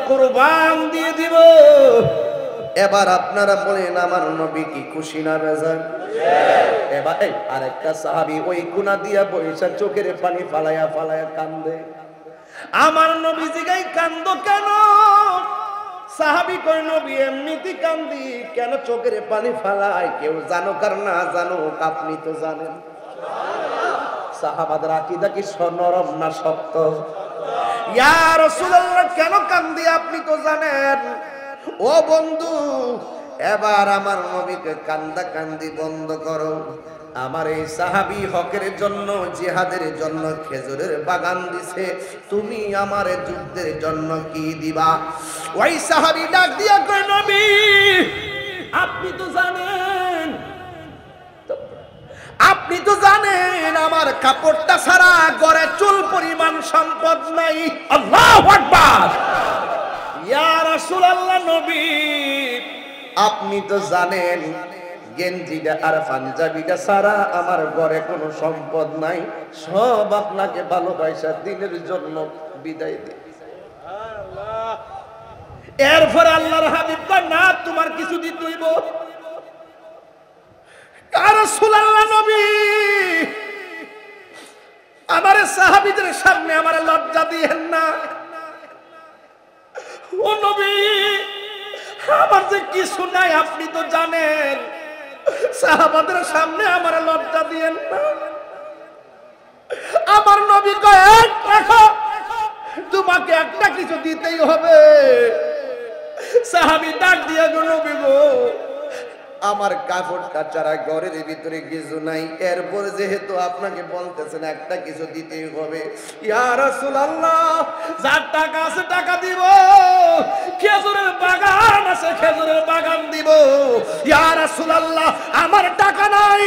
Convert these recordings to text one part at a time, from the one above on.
কুরবান দিয়ে দিব। এবার আপনারা বলেন আমার নবী কি খুশি না বেজার? এবার আরেকটা সাহাবী ওই কোনা দিয়া বইসা চোখের পানি ফালায়া ফালায়া কান্দে। আমার নবী জিগাই কান্দো কেন? সাহাবী কই নবী এমনিতে কান্দি, কেন চোখের পানি ফালায়? কেউ জানুক আর না জানুক আপনি তো জানেন। সাহাবাদের আকীদা কি নরম না শক্ত? ইয়া রাসূলুল্লাহ কেন কান্দি আপনি তো জানেন। ও বন্ধু, এবার আমার নবীকে কান্দা কান্দি বন্ধ করো। আমার এই সাহাবী হকের জন্য জিহাদের জন্য খেজুরের বাগান দিছে, তুমি আমার যুদ্ধের জন্য কি দিবা? ওই সাহাবী ডাক দিয়া কয় নবী আপনি তো জানেন, আপনি তো জানেন আমার কাপড়টা ছাড়া ঘরে চুল পরিমাণ সম্পদ নাই। আল্লাহু আকবার। ইয়া রাসূলুল্লাহ নবী আপনি তো জানেন গেঞ্জিটা আর পাঞ্জাবিটা ছাড়া আমার ঘরে কোনো সম্পদ নাই, সব আপনাকে ভালোবাসা দিনের জন্য বিদায় দিই। এরপরে আল্লাহর হাবিব কয় না তোমার কিছু দিতে হইব। ইয়া রাসূলুল্লাহ নবী আমার সাহাবীদের সামনে আমার লজ্জা দিয়েন না। ও নবী আমার যে কিছু নাই আপনি তো জানেন, সাহাবাদের সামনে আমার লজ্জা দিয়েন না। আমার নবী কয় দেখো তোমাকে একটা কিছু দিতেই হবে। সাহাবী ডাক দিয়া গো নবী গো আমার কাপড়টা ছাড়া ঘরের ভিতরে কিছু নাই, এরপর যেহেতু আপনাকে বলতেছেন একটা কিছু দিতেই হবে। ইয়া রাসূলুল্লাহ যার টাকা আছে টাকা দিব, খেজুরের বাগান আছে খেজুরের বাগান দিব। ইয়া রাসূলুল্লাহ আমার টাকা নাই,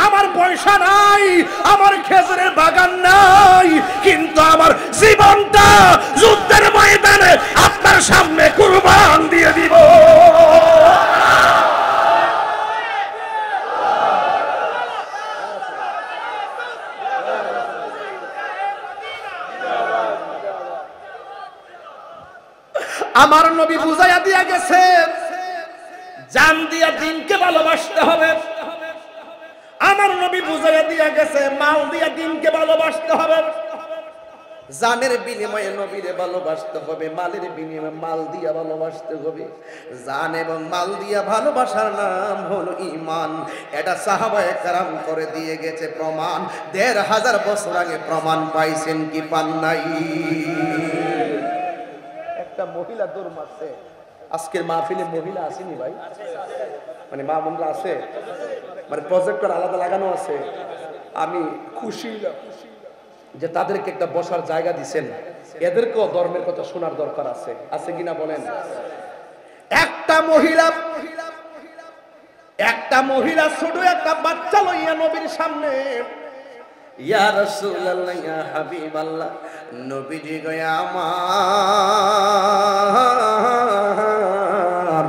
আমার পয়সা নাই, আমার খেজুরের বাগান নাই, কিন্তু আমার জীবনটা যুদ্ধের ময়দানে আপনার সামনে কুরবান দিয়ে দিব। আমার নবী বুঝাইয়া দিয়া গেছে জান দিয়া দিনকে ভালোবাসতে হবে। আমার নবী বুঝাইয়া দিয়া গেছে মাল দিয়া দিনকে ভালোবাসতে হবে। জানের বিনিময়ে নবীরে ভালোবাসতে হবে, মালের বিনিময়ে মাল দিয়া ভালোবাসতে হবে। জান এবং মাল দিয়া ভালোবাসার নাম হলো ঈমান। এটা সাহাবায়ে কেরাম করে দিয়ে গেছে প্রমাণ। ১৫০০ বছর আগে প্রমাণ পাইছেন কি পান নাই? একটা মহিলা দৌড় মারছে। আজকের মাহফিলে মহিলা আসেনি ভাই? মানে মা বোনরা আছে, মানে প্রজেক্টর আলাদা লাগানো আছে। আমি খুশি যে তাদেরকে একটা বসার জায়গা দিচ্ছেন। এদেরকেও ধর্মের কথা শোনার দরকার আছে, আছে কিনা বলেন? একটা মহিলা ছোট একটা বাচ্চা লইয়া নবীর সামনে, ইয়া রাসূলুল্লাহ ইয়া হাবিবাল্লাহ নবীজি গো আমার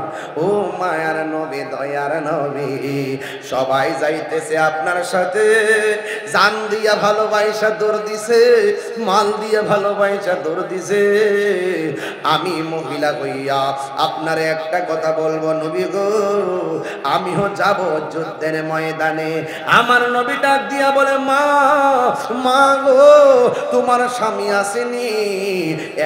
ও মায়ার নবী দয়ার নবী, সবাই যাইতেছে আপনার সাথে, জান দিয়া ভালোবাসা দৌড় দিছে, মাল দিয়া ভালোবাসা দৌড় দিছে। আমি মহিলা হইয়া আপনারে একটা কথা বলবো নবী গো, আমিও যাব যুদ্ধের ময়দানে। আমার নবী ডাক দিয়া বলে মা গো তোমার স্বামী আসেনি?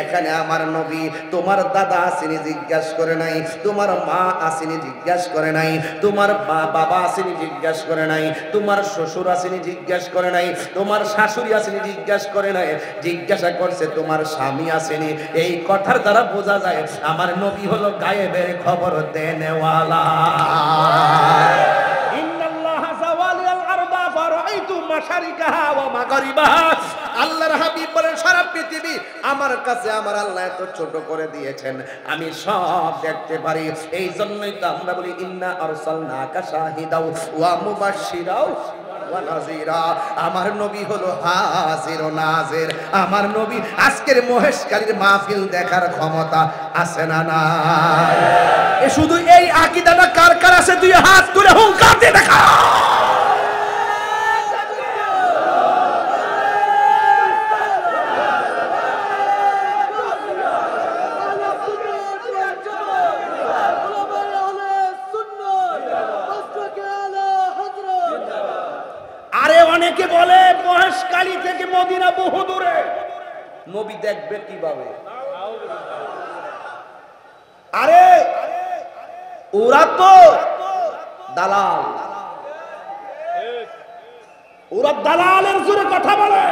এখানে আমার নবী তোমার দাদা আসেনি জিজ্ঞাসা করে নাই, তোমার মা আসেনি জিজ্ঞাসা করে নাই, তোমার বাবা আসেনি জিজ্ঞাসা করে নাই, তোমার শ্বশুর আসেনি জিজ্ঞাসা করে নাই, তোমার শাশুড়ি আসেনি জিজ্ঞাসা করে নাই, জিজ্ঞাসা করছে তোমার স্বামী আসেনি। এই কথার দ্বারা বোঝা যায় আমার নবী হলো গায়েবের খবর দেনেওয়ালা। আল্লাহর হাবিব বলেন সারা পৃথিবী আমার কাছে আমার আল্লাহ এত ছোট করে দিয়েছেন, আমি সব দেখতে পারি। এই জন্যই তো আমরা বলি ইন্না আরসালনাকা শাহিদাও ওয়া মুবাশশিরাও ওয়া নাযিরা। আমার নবী হলো হাজির ও নাজির। আমার নবী আজকের মহেশকারীর মাহফিল দেখার ক্ষমতা আছে না না? এ শুধু এই আকীদাটা কার কার আছে তুই হাত তুলে হুঙ্কার দিয়ে দেখা। অনেকে বলে মহেশখালী থেকে মদিনা বহু দূরে, নবী দেখবে কিভাবে? আরে ওরা তো দালাল, ওরা দালালের জোরে কথা বলে,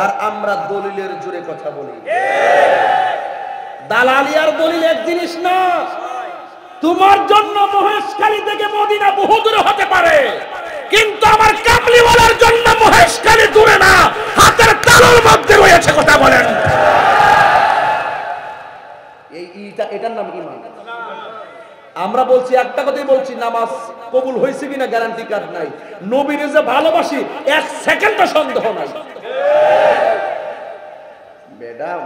আর আমরা দলিলের জোরে কথা বলি। দালালি আর দলিল এক জিনিস না। তোমার জন্য মহেশখালী থেকে মদিনা বহু দূরে হতে পারে, কিন্তু আমার কামলিওয়ালার জন্য মহেশখালী দূরে না, হাতের তালুর মধ্যে রয়েছে। কথা বলেন। এটার নাম ঈমান। আমরা বলছি একটা কথাই বলছি, নামাজ কবুল হয়েছে কিনা গ্যারান্টি কার্ড নাই। নবীরে যে ভালোবাসি এক সেকেন্ডও সন্দেহ নাই। ম্যাডাম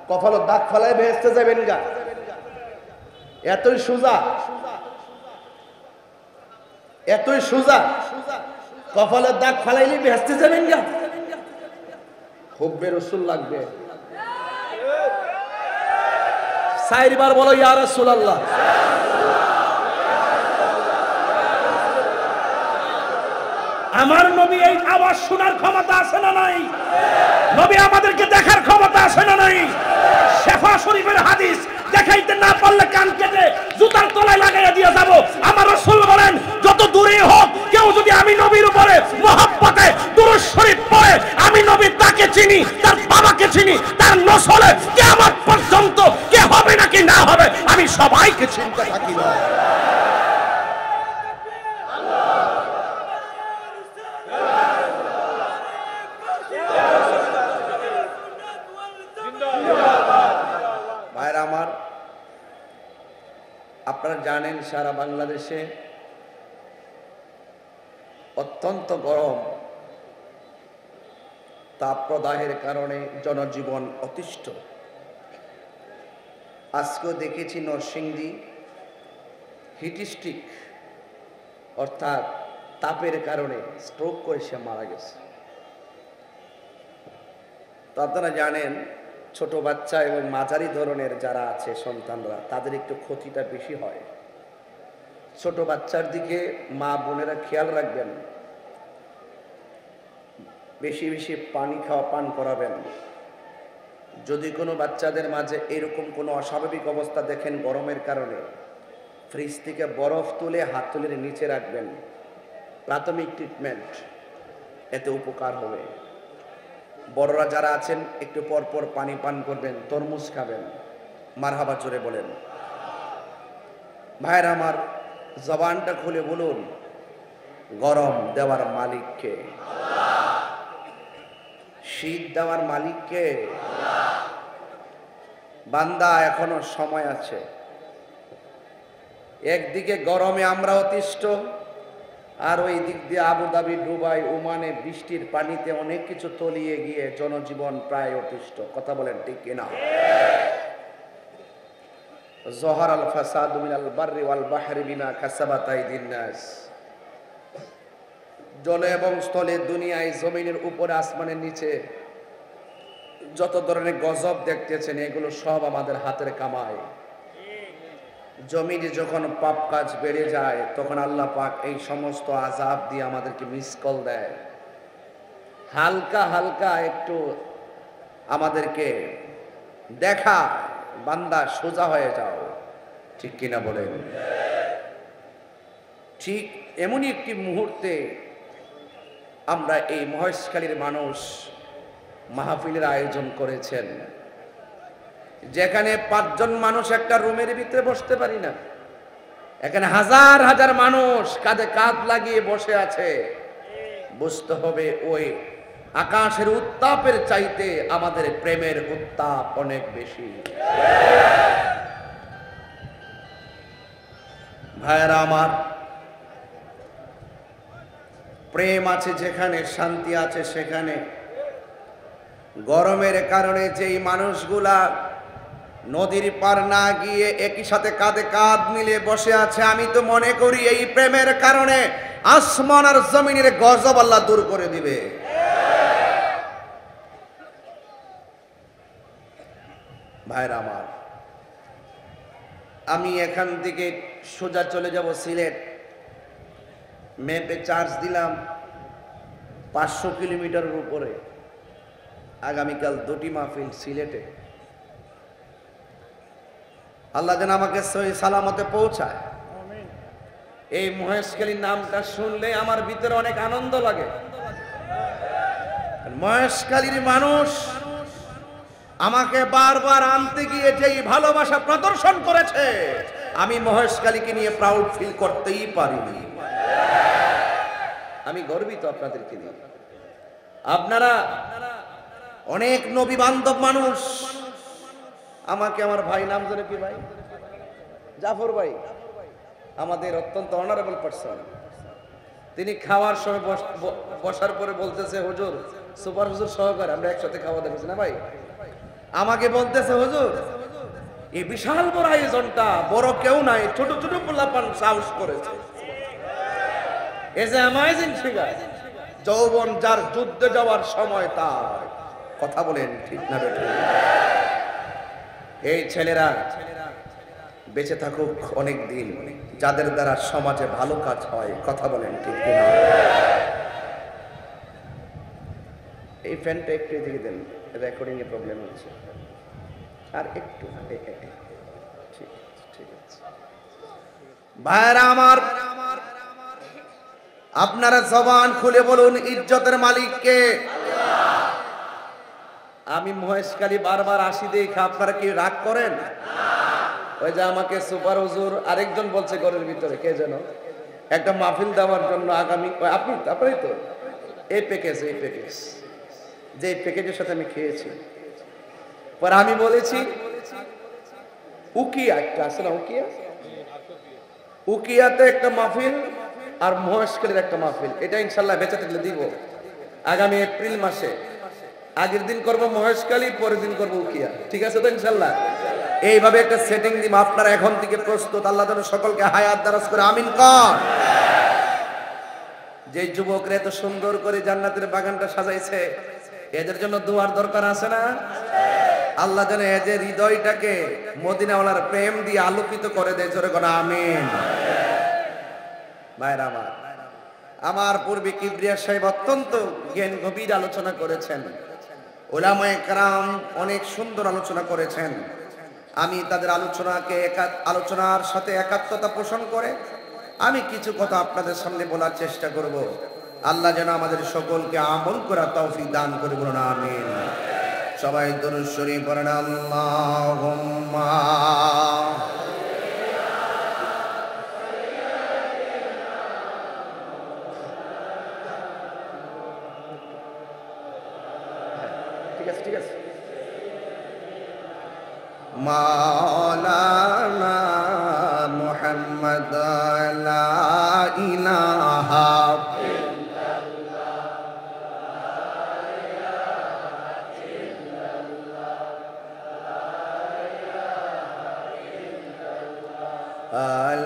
কপালে দাগ ফেলায় বেহেশতে যাবেন গা, এতই সোজা, এতই সোজা। কপালে দাগ ফেলাইলে বেহেশতে যাবেন গা। হুব্বে রাসূল লাগবে। চারবার বলো ইয়া রাসূলুল্লাহ। আমার নবী এই আওয়াজ শোনার ক্ষমতা আছে না নাই? নবী আমাদেরকে দেখার ক্ষমতা আছে না নাই? শেফা শরীফের হাদিস দেখাইতে না পারলে কান কেটে জুতার তলায় লাগাইয়া দিয়ে যাব। আমার রাসূল বলেন, যত দূরে হোক কেউ যদি আমি নবীর উপরে মহব্বতে দুরূদ শরীফ পড়ে, আমি নবী তাকে চিনি, তার বাবাকে চিনি, তার নসলে কিয়ামত পর্যন্ত কে হবে নাকি না হবে আমি সবাইকে চিনতে থাকি। ভাইরা আমার, আপনারা জানেন সারা বাংলাদেশে অত্যন্ত গরম, তাপপ্রদাহের কারণে জনজীবন অতিষ্ঠ। আজকেও দেখেছি নরসিংদী হিটস্ট্রিক অর্থাৎ তাপের কারণে স্ট্রোক করে সে মারা গেছে। তো আপনারা জানেন ছোট বাচ্চা এবং মাঝারি ধরনের যারা আছে সন্তানরা, তাদের একটু ক্ষতিটা বেশি হয়। ছোট বাচ্চার দিকে মা বোনেরা খেয়াল রাখবেন, বেশি বেশি পানি পান করাবেন। যদি কোনো বাচ্চাদের মাঝে এরকম কোনো অস্বাভাবিক অবস্থা দেখেন গরমের কারণে, ফ্রিজ থেকে বরফ তুলে হাতলের নিচে রাখবেন। প্রাথমিক ট্রিটমেন্ট, এতে উপকার হবে। বড়রা যারা আছেন একটু পর পর পানি পান করবেন, তরমুজ খাবেন। মারহাবা জোরে বলেন। ভাইরা আমার, জবানটা খুলে বলুন, গরম দেওয়ার মালিককে? শীত দেওয়ার মালিককে? বান্দা এখনো সময় আছে। একদিকে গরমে আমরা অতিষ্ঠ, আর ওই দিক দিয়ে আবুধাবি, দুবাই, ওমানে বৃষ্টির পানিতে অনেক কিছু তলিয়ে গিয়ে জনজীবন প্রায় অতিষ্ঠ। কথা বলেন ঠিক কিনা? যহারাল ফাসাদু মিনাল বাররি ওয়াল বাহরি বিমা কাসাবাত আইদিন নাস। জলে এবং স্থলে, দুনিয়ায়, জমিনের উপরে, আসমানের নিচে যত ধরনের গজব দেখতেছেন, এগুলো সব আমাদের হাতের কামাই। জমিনে যখন পাপ কাজ বেড়ে যায়, তখন আল্লাহ পাক এই সমস্ত আযাব দিয়ে আমাদেরকে মিস কল দেয়। হালকা হালকা একটু আমাদেরকে দেখা, বান্দা সোজা হয়ে যাও। ঠিক কিনা বলেন? ঠিক এমনই একটি মুহূর্তে আমরা এই মহেশখালীর মানুষ মাহফিলের আয়োজন করেছেন, যেখানে 5 জন মানুষ একটা রুমের ভিতরে বসতে পারি না। এখানে হাজার হাজার মানুষ কাঁধে কাঁধ লাগিয়ে বসে আছে। বুঝতে হবে ওই আকাশের উত্তাপের চাইতে আমাদের প্রেমের উত্তাপ অনেক বেশি। ভাইরা আমার, প্রেম আছে যেখানে, শান্তি আছে সেখানে। গরমের কারণে যেই মানুষগুলা নদীর পার না গিয়ে একই সাথে কাঁধে কাঁধ মিলে বসে আছে, আমি তো মনে করি এই প্রেমের কারণে আসমান আর জমিনের গজব আল্লাহ দূর করে দিবে। ভাইরা আমার, আমি এখান থেকে সোজা চলে যাব সিলেট। ম্যাপে চার্জ দিলাম, 500 কিলোমিটারের উপরে আগামীকাল 2টি মাহফিল সিলেটে। আল্লাহ যেন আমাকে সহি সালামতে পৌঁছায়। এই মহেশখালীর নামটা শুনলে আমার ভিতরে অনেক আনন্দ লাগে। মহেশখালীর মানুষ আমাকে বারবার আনতে গিয়ে যেই ভালোবাসা প্রদর্শন করেছে, আমি মহেশখালীকে নিয়ে প্রাউড ফিল করতেই পারিনি। আমি গর্বিত আপনাদেরকে নিয়ে। আপনারা অনেক নবী বান্ধব মানুষ। আমাকে আমার ভাই, নাম জানে কি ভাই? জাফর ভাই, আমাদের অত্যন্ত অনারেবল পারসন। তিনি খাওয়ার সময় বসার পরে বলতেছে, হুজুর সুপার হুজুর সহকারে আমরা একসাথে খাওয়া দেখেছি না ভাই। আমাকে বলতেছে, হুজুর এই বিশাল বড় আয়োজনটা বড় কেউ নাই, ছোট ছোট পোলাপান সাহস করেছে। অ্যামাজিং ফিগার, যৌবন যার যুদ্ধে যাওয়ার সময় তার। কথা বলেন ঠিক না বেঠিক? এই ছেলেরা বেঁচে থাকুক অনেক দিন, যাদের দ্বারা সমাজে ভালো কাজ হয়। কথা বলেন ঠিক কিনা? এই ফ্যানটা একটু এদিকে দেন, রেকর্ডিং এ প্রবলেম হচ্ছে। আর একটু ঠিক আছে। ভাইরা আমার, আপনারা জবান খুলে বলুন ইজ্জতের মালিক কে? আমি মহেশখালী বারবার আসি দেখে আপনারা কি রাগ করেন? ওই যে আমাকে সুপার হুজুর আরেকজন বলছে ঘরের ভিতরে, কে যেন, একটা মাহফিল দেওয়ার জন্য আগামী, আপনারই তো এই প্যাকেজ যে প্যাকেজের সাথে আমি খেয়েছি। পরে আমি বলেছি উকিয়া একটা আছে না, উকিয়াতে একটা মাহফিল আর মহেশখালীর একটা মাহফিল, এটা ইনশাল্লাহ বেঁচে থাকলে দিব আগামী এপ্রিল মাসে। আগের দিন করবো মহেশখালী, পরের দিন করবো উকিয়া। ঠিক আছে তো ইনশাল্লাহ? এইভাবে একটা সেটিং দিব। আপনারা এখন থেকে প্রস্তুত। আল্লাহ যেন সকলকে হায়াত দারাজ করে, আমিন কর। যে যুবকরা এত সুন্দর করে জান্নাতের বাগানটা সাজাইছে, এদের জন্য দোয়ার দরকার আছে না? আল্লাহ যেন এদের হৃদয়টাকে মদিনাওয়ালার প্রেম দিয়ে আলোকিত করে দেয়। জোরে কোন আমিন। ভাইরা আমার পূর্বে কিবরিয়া সাহেব অত্যন্ত জ্ঞান গভীর আলোচনা করেছেন। উলামায়ে কেরাম অনেক সুন্দর আলোচনা করেছেন। আমি তাদের আলোচনার সাথে একাত্মতা পোষণ করে আমি কিছু কথা আপনাদের সামনে বলার চেষ্টা করব। আল্লাহ যেন আমাদের সকলকে আমল করার তৌফিক দান করে, বলুন আমিন। সবাই দরুদ শরীফ পড়েন। আল্লাহুম্মা ঠিক আছে মাওলানা মুহাম্মদ লা ইলাহা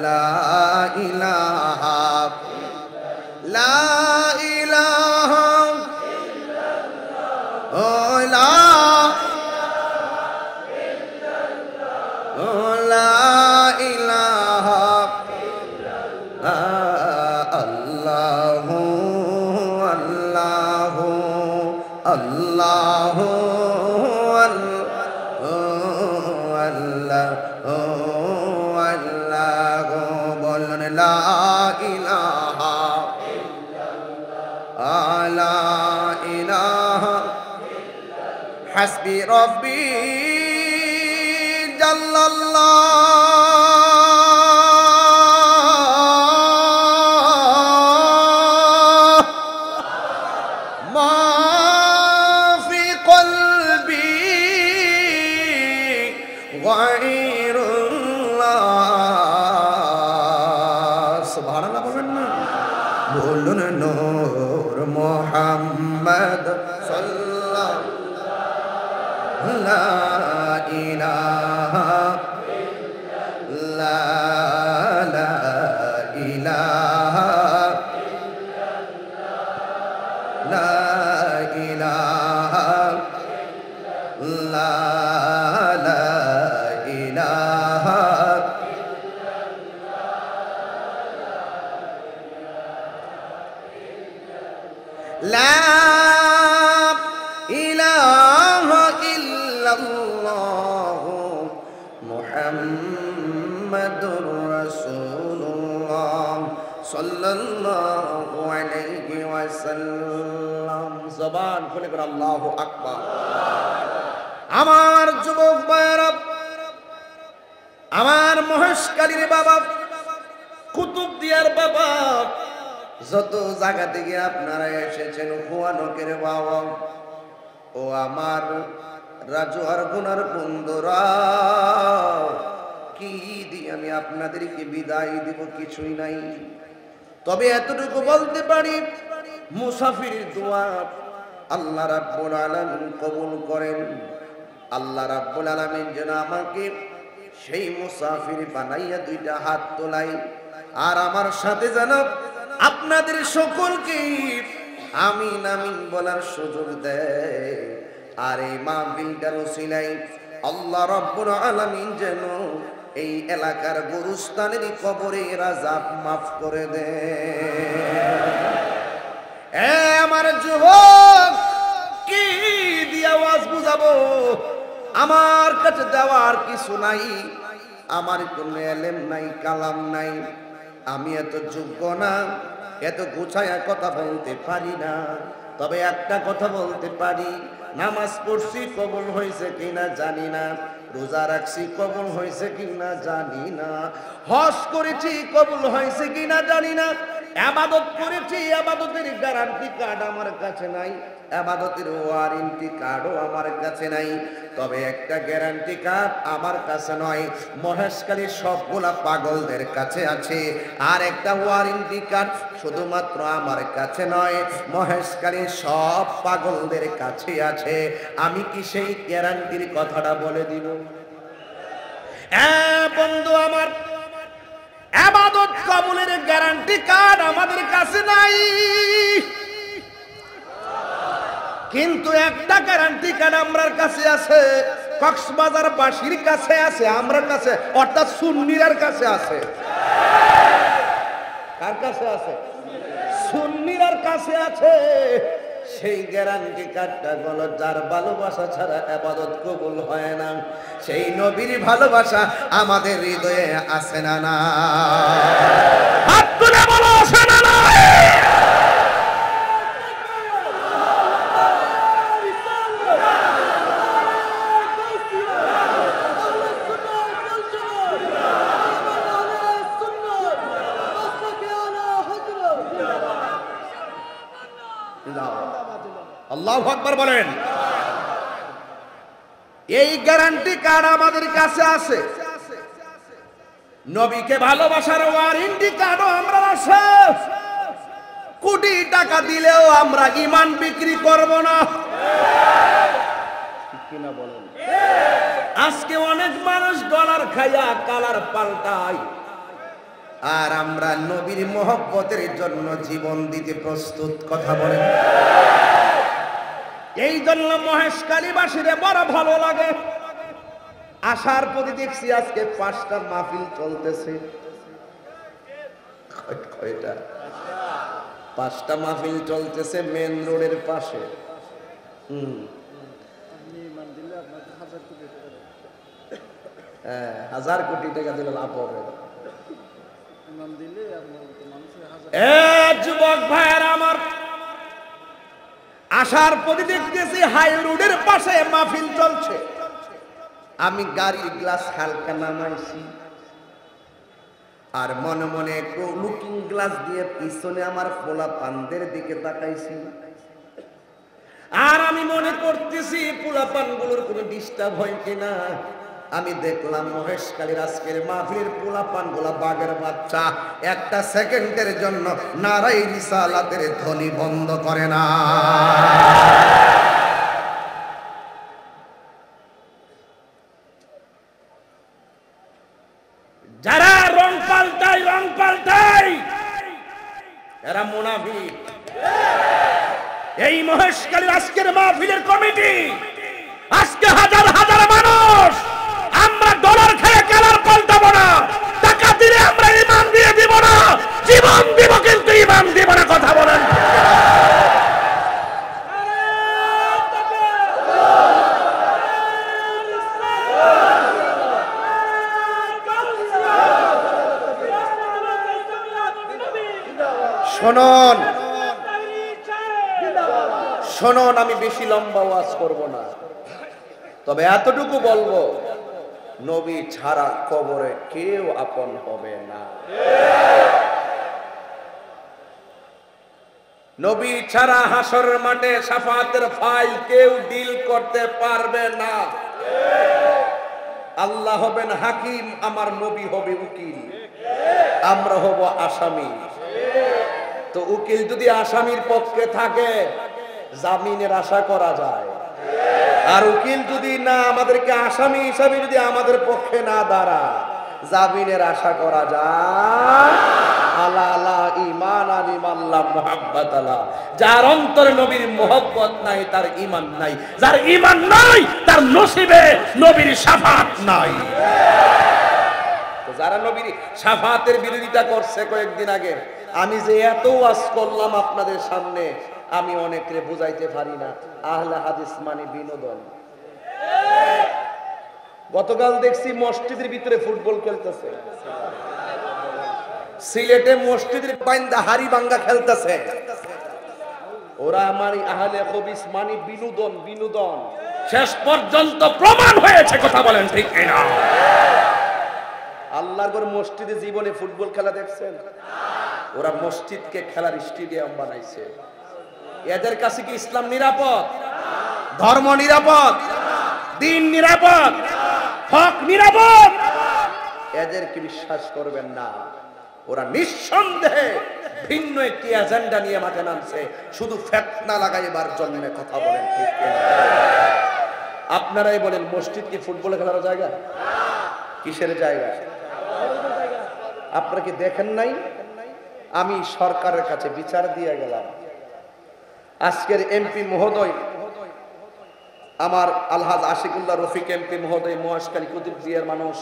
লা ইলাহা লা ইলাহা ও লা ইলাহা আল্লাহু আল্লাহু আল্লাহু আল্লাহু বলুন লা ইলাহা লা ইলাহা হাসবি রব্বি জাল্লাল্লাহ মা ফি কলবি গায়রুল্লাহ। সুবহানাল্লাহ বলেন না? বলুন নূর মুহাম্মদ সাল্লাল্লাহু লা ইলাহা লা ইলাহা লা ইলাহা লা ইলাহা লা ইলাহা ইল্লাল্লাহ মুহাম্মাদুর রাসূলুল্লাহ সাল্লাল্লাহু আলাইহি ওয়াসাল্লাম। জবান খুলে করে আল্লাহু আকবার। আমার যুবক ভাইরা, আমার মহেশকালীর বাবা, কুতুবদিয়ার বাবা, যত জায়গা থেকে আপনারা এসেছেন, হুয়ানকের বাবা, ও আমার রাজু আর গুনার বন্ধুরা, কি দিয়ে আমি আপনাদেরকে বিদায় দিব? কিছুই নাই। তবে এতটুকু বলতে পারি, মুসাফির দোয়া আল্লাহ রাব্বুল আলামিন কবুল করেন। আল্লাহ রাব্বুল আলামিন যেন আমাকে সেই মুসাফির বানাইয়া দুইটা হাত তোলাই, আর আমার সাথে যেন আপনাদের সকলকে আমিন আমিন বলার সুযোগ দেয়। আর এই মাহফিলটার ওসিলায় আল্লাহ রাব্বুল আলামিন যেন এই এলাকার গুরুস্থানের কবরের আযাব মাফ করে দেয়। আমার যুবক, কি দিয়ে আওয়াজ বুঝাবো? আমার কাছে দেওয়ার কিছু নাই, আমার কোনো এলেম নাই, কালাম নাই, আমি এত যোগ্য না, এত গুছায়া কথা বলতে পারি না। তবে একটা কথা বলতে পারি, নামাজ পড়ছি কবুল হয়েছে কিনা জানি না, রোজা রাখছি কবুল হয়েছে কিনা জানি না, হজ করেছি কবুল হয়েছে কিনা জানি না, ইবাদত করেছি, ইবাদতের গ্যারান্টি কার্ড আমার কাছে নাই, ইবাদতের ওয়ারেন্টি কার্ডও আমার কাছে নাই। তবে একটা গ্যারান্টি কার্ড আমার কাছে নয়, মহেশখালীর সবগুলা পাগলদের কাছে আছে। আর একটা ওয়ারেন্টি কার্ড শুধুমাত্র আমার কাছে নয়, মহেশখালীর সব পাগলদের কাছে আছে। আমি কি সেই গ্যারান্টির কথাটা বলে দিব? বন্ধু আমার, ইবাদত কবুলের গ্যারান্টি কার্ড আমাদের কাছে নাই, কিন্তু একটা গ্যারান্টি কার্ড আমরার কাছে আছে, কক্সবাজার বাসীর কাছে আছে, আমরার কাছে, অর্থাৎ সুন্নির কাছে আছে। কার কাছে আছে? সুন্নির কাছে আছে। সেই গ্যারান্টি কার্ডটা হলো, যার ভালোবাসা ছাড়া ইবাদত কবুল হয় না, সেই নবীর ভালোবাসা আমাদের হৃদয়ে আছে না? না, হাত তুলে বলো, আছে না? না, আল্লাহু আকবার বলেন। এই গ্যারান্টি কার্ড আমাদের কাছে আছে, নবীকে ভালোবাসার ওয়ারেন্টি কার্ডও আমরা আছে। কোটি টাকা দিলেও আমরা ঈমান বিক্রি করব না, ঠিক কিনা বলেন? আজকে অনেক মানুষ ডলার খাইয়া কালার পাল্টায়, আর আমরা নবীর মহব্বতের জন্য জীবন দিতে প্রস্তুত। কথা বলেন। এই জন্য মহেশখালীবাসীরে বড় ভালো লাগে। আসার পরে দেখছি আজকে 5টা মাহফিল চলতেছে। কয়টা? 5টা মাহফিল চলতেছে মেন রোডের পাশে। হ্যাঁ, 1000 কোটি টাকা দিলে লাভ হবে। যুবক ভাইয়েরা আমার, আসার পরে দেখতেছি হাই রোডের পাশে মাহফিল চলছে। আমি গাড়ির গ্লাস হালকা নামাইছি, আর মনে মনে একটু লুকিং গ্লাস দিয়ে পিছনে আমার পোলা পানদের দিকে তাকাইছি। আর আমি মনে করতেছি পোলা পানগুলোর কোনো ডিস্টার্ব হয় কিনা। আমি দেখলাম মহেশখালীর আজকের মাহফিলের পোলা পানগুলা বাঘের বাচ্চা, একটা সেকেন্ডের জন্য নারায়ে রিসালাতের ধ্বনি বন্ধ করে না। যারা রং পাল্টায় এরা মুনাফিক। এই মহেশখালীর আজকের মাহফিলের কমিটি, আজকে হাজার হাজার মানুষ, আমরা ডলার খেয়ে কালার পাল্টাবো না, টাকা দিলে আমরা ঈমান দিয়ে দিব না, জীবন দিব কিন্তু ঈমান দিব না। কথা বলেন। শুনুন শুনুন, আমি বেশি লম্বা ওয়াজ করব না, তবে এতটুকু বলবো, নবী ছাড়া কবরে কেউ আপন হবে না। নবী ছাড়া হাসরের মাঠে শাফাতের ফাইল কেউ ডিল করতে পারবে না। আল্লাহ হবেন হাকিম, আমার নবী হবে উকিল, আমরা হব আসামি। তো উকিল যদি আসামির পক্ষে থাকে জামিনের আশা করা যায়, আর উকিল যদি না আমাদেরকে আসামি হিসাবে যদি আমাদের পক্ষে না দাঁড়ায়, জামিনের আশা করা যায়। আলা আলা ঈমান আলিমাল্লাহ মুহাব্বত আলা, যার অন্তরে নবীর মুহাব্বত নাই তার ঈমান নাই, যার ঈমান নাই তার নসিবে নবীর শাফাত নাই। তো যারা নবীর শাফাতের বিরোধিতা করছে কয়েকদিন আগে, আমি যে এত ওয়াজ করলাম আপনাদের সামনে, আমি অনেকরে বুঝাইতে পারি না আহলে হাদিস মানে বিনোদন। গতকাল দেখছি মসজিদের ভিতরে ফুটবল খেলতেছে, সিলেটে মসজিদের বাইন্দা হাড়ি ভাঙ্গা খেলতেছে। ওরা আমার আহলে হাদিস মানে বিনোদন বিনোদন। শেষ পর্যন্ত প্রমাণ হয়েছে, কথা বলেন ঠিক কিনা? আল্লাহর ঘর মসজিদে জীবনে ফুটবল খেলা দেখছেন? ওরা মসজিদকে খেলার স্টেডিয়াম বানাইছে। এদের কাছে কি ইসলাম নিরাপদ? ধর্ম নিরাপদ? দিন নিরাপদ? হক নিরাপদ? এদেরকে বিশ্বাস করবেন না। ওরা নিঃসন্দেহে ভিন্ন একটি এজেন্ডা নিয়ে মাঠে নামছে, শুধু ফিতনা লাগাইবার জন্য। কথা বলেন ঠিক কিনা? আপনারাই বলেন, মসজিদ কি ফুটবল খেলার জায়গা? কিসের জায়গা? আপনারা কি দেখেন নাই? আমি সরকারের কাছে বিচার দিয়ে গেলাম। আজকের এমপি মহোদয়, আমার আলহাজ আশিকুল্লাহ রফিক এমপি মহোদয়, মহেশখালী কুতুবদিয়ার মানুষ,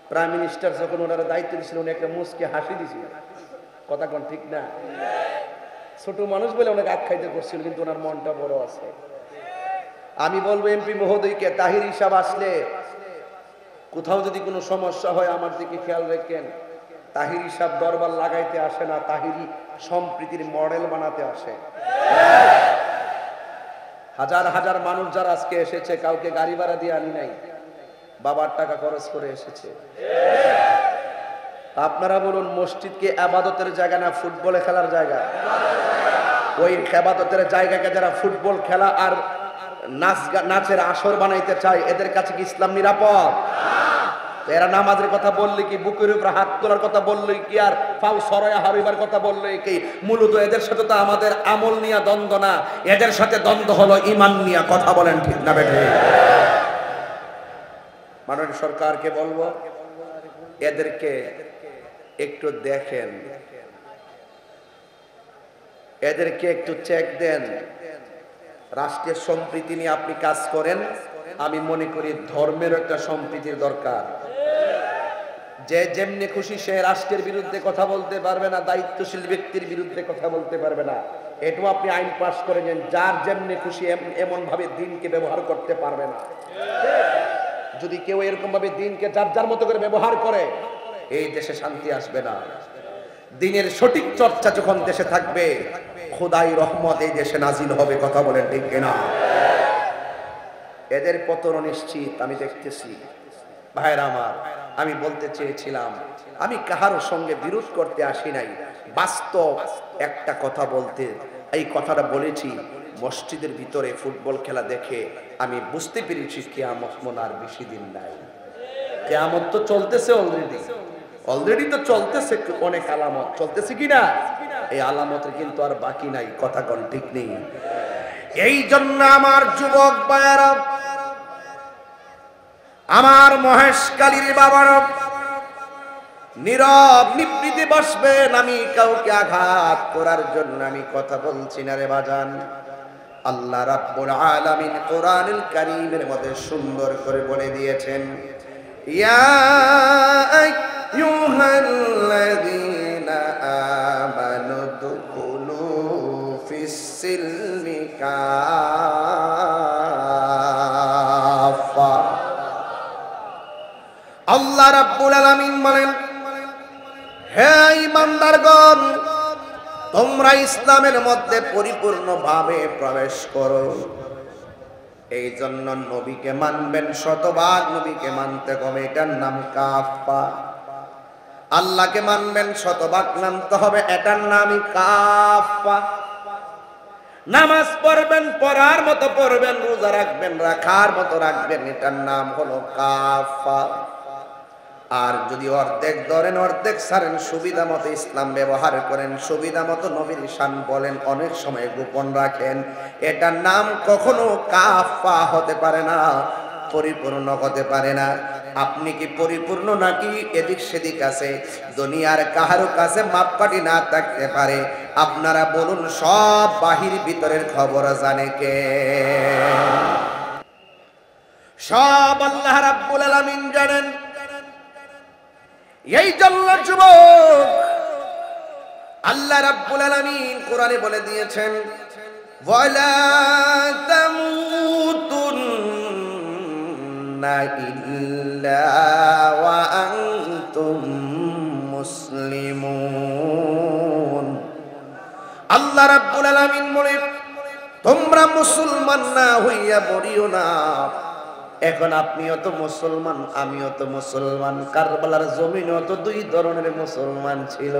প্রাইম মিনিস্টার যখন ওনারা দায়িত্ব দিয়েছিল, উনি একটা মুচকে হাসি দিয়েছিল। কথা কোন ঠিক না? ছোট মানুষ বলে অনেক আখ্যায়িত করছিল, কিন্তু ওনার মনটা বড় আছে। আমি বলবো এমপি মহোদয়কে, তাহির হিসাব আসলে কোথাও যদি কোনো সমস্যা হয় আমার দিকে খেয়াল রাখেন। তাহির হিসাব দরবার লাগাইতে আসে না, তাহিরি সম্প্রীতির মডেল বানাতে আসে। হাজার হাজার মানুষ যারা আজকে এসেছে, কাউকে গাড়ি ভাড়া দিয়ে আনি নাই, বাবার টাকা খরচ করে এসেছে। আপনারা বলুন, মসজিদ কি ইবাদতের জায়গা না ফুটবলে খেলার জায়গা? ওই ইবাদতের জায়গাকে যারা ফুটবল খেলা আর নাচের আসর বানাইতে চায়, এদের কাছে কি ইসলাম নিরাপদ? এরা নামাজের কথা বললে কি, বুকের উপর হাত তোলার কথা বললে কি, আর পাও সরায়া হারিবার কথা বললে কি, মূলত এদের সাথে তো আমাদের আমল নিয়ে দ্বন্দ্ব না, এদের সাথে দ্বন্দ্ব হলো ঈমান নিয়ে। কথা বলেন ঠিক না বেঠে? মাননীয় সরকারকে বলবো, এদেরকে একটু দেখেন, এদেরকে একটু চেক দেন। রাষ্ট্রের সম্প্রীতি নিয়ে আপনি কাজ করেন, আমি মনে করি ধর্মের একটা সম্প্রীতির দরকার। যে যেমনি খুশি সে রাষ্ট্রের বিরুদ্ধে কথা বলতে পারবে না, দায়িত্বশীল ব্যক্তির বিরুদ্ধে কথা বলতে পারবে না। এটাও আপনি আইন পাস করে নেন, যার যেমনি খুশি এমন ভাবে দিনকে ব্যবহার করতে পারবে না। যদি কেউ এরকম ভাবে দিনকে যার যার মতো করে ব্যবহার করে, এই দেশে শান্তি আসবে না। দিনের সঠিক চর্চা যখন দেশে থাকবে, খোদাই রহমত এই দেশে নাজিল হবে। কথা বলেন ঠিক কিনা? এদের পতন নিশ্চিত আমি দেখতেছি। ভাইরা আমার, আমি বলতে চেয়েছিলাম, আমি কাহার সঙ্গে বিরোধ করতে আসি নাই, বাস্তব একটা কথা বলতে এই কথাটা বলেছি। মসজিদের ভিতরে ফুটবল খেলা দেখে আমি বুঝতে পেরেছি কিয়ামত মনে আর বেশি দিন নাই। কিয়ামত তো চলতেছে, অলরেডি তো চলতেছে, অনেক আলামত চলতেছে কিনা? এই আলামতের কিন্তু আর বাকি নাই। কথা কোন ঠিক নেই? এই জন্য আমার যুবক ভাইয়েরা, আমার মহেশখালীর বাবারা, নীরব নিবৃত্তি বসবেন। আমি কাউকে আঘাত করার জন্য আমি কথা বলছি না রে বাজান। আল্লাহ রাব্বুল আলামিন কোরআনুল কারীমের মধ্যে সুন্দর করে বলে দিয়েছেন, ইয়া আইয়ুহাল্লাযীনা আমানু দুখুলু ফিস-সিলমি কাফা। আল্লাহ রাব্বুল আলামিন বলেন, হে ঈমানদারগণ, তোমরা ইসলামের মধ্যে পরিপূর্ণভাবে প্রবেশ করো। এই জন্য নবীকে মানবেন, শতভাগ নবীকে মানতে হবে, এটার নাম কাফা। আল্লাহকে মানবেন, শতভাগ মানতে হবে, এটার নামই কাফা। নামাজ পড়বেন, পড়ার মতো পড়বেন, রোজা রাখবেন, রাখার মতো রাখবেন, এটার নাম হলো কাফা। আর যদি অর্ধেক ধরেন, অর্ধেক ছাড়েন, সুবিধা মতো ইসলাম ব্যবহার করেন, সুবিধা মতো নবীর শান বলেন, অনেক সময় গোপন রাখেন, এটার নাম কখনো কাফা হতে পারে না, পরিপূর্ণ হতে পারে না। আপনি কি পরিপূর্ণ নাকি এদিক সেদিক আছে? দুনিয়ার কাহারো কাছে মাপকাঠি না থাকতে পারে। আপনারা বলুন, সব বাহির ভিতরের খবর জানে কে? সব আল্লাহ রাব্বুল আলামিন জানেন। এই জন্য যুবক, আল্লাহ রাব্বুল আলামিন কোরআনে বলে দিয়েছেন, ওয়ালা তামুতুন্না ইল্লা ওয়া আনতুম মুসলিমুন। আল্লাহ রাব্বুল আলামিন বলে, তোমরা মুসলমান না হইয়া মরিও না। এখন আপনিও তো মুসলমান, আমিও তো মুসলমান। কারবালার জমিনেও তো দুই ধরনের মুসলমান ছিল।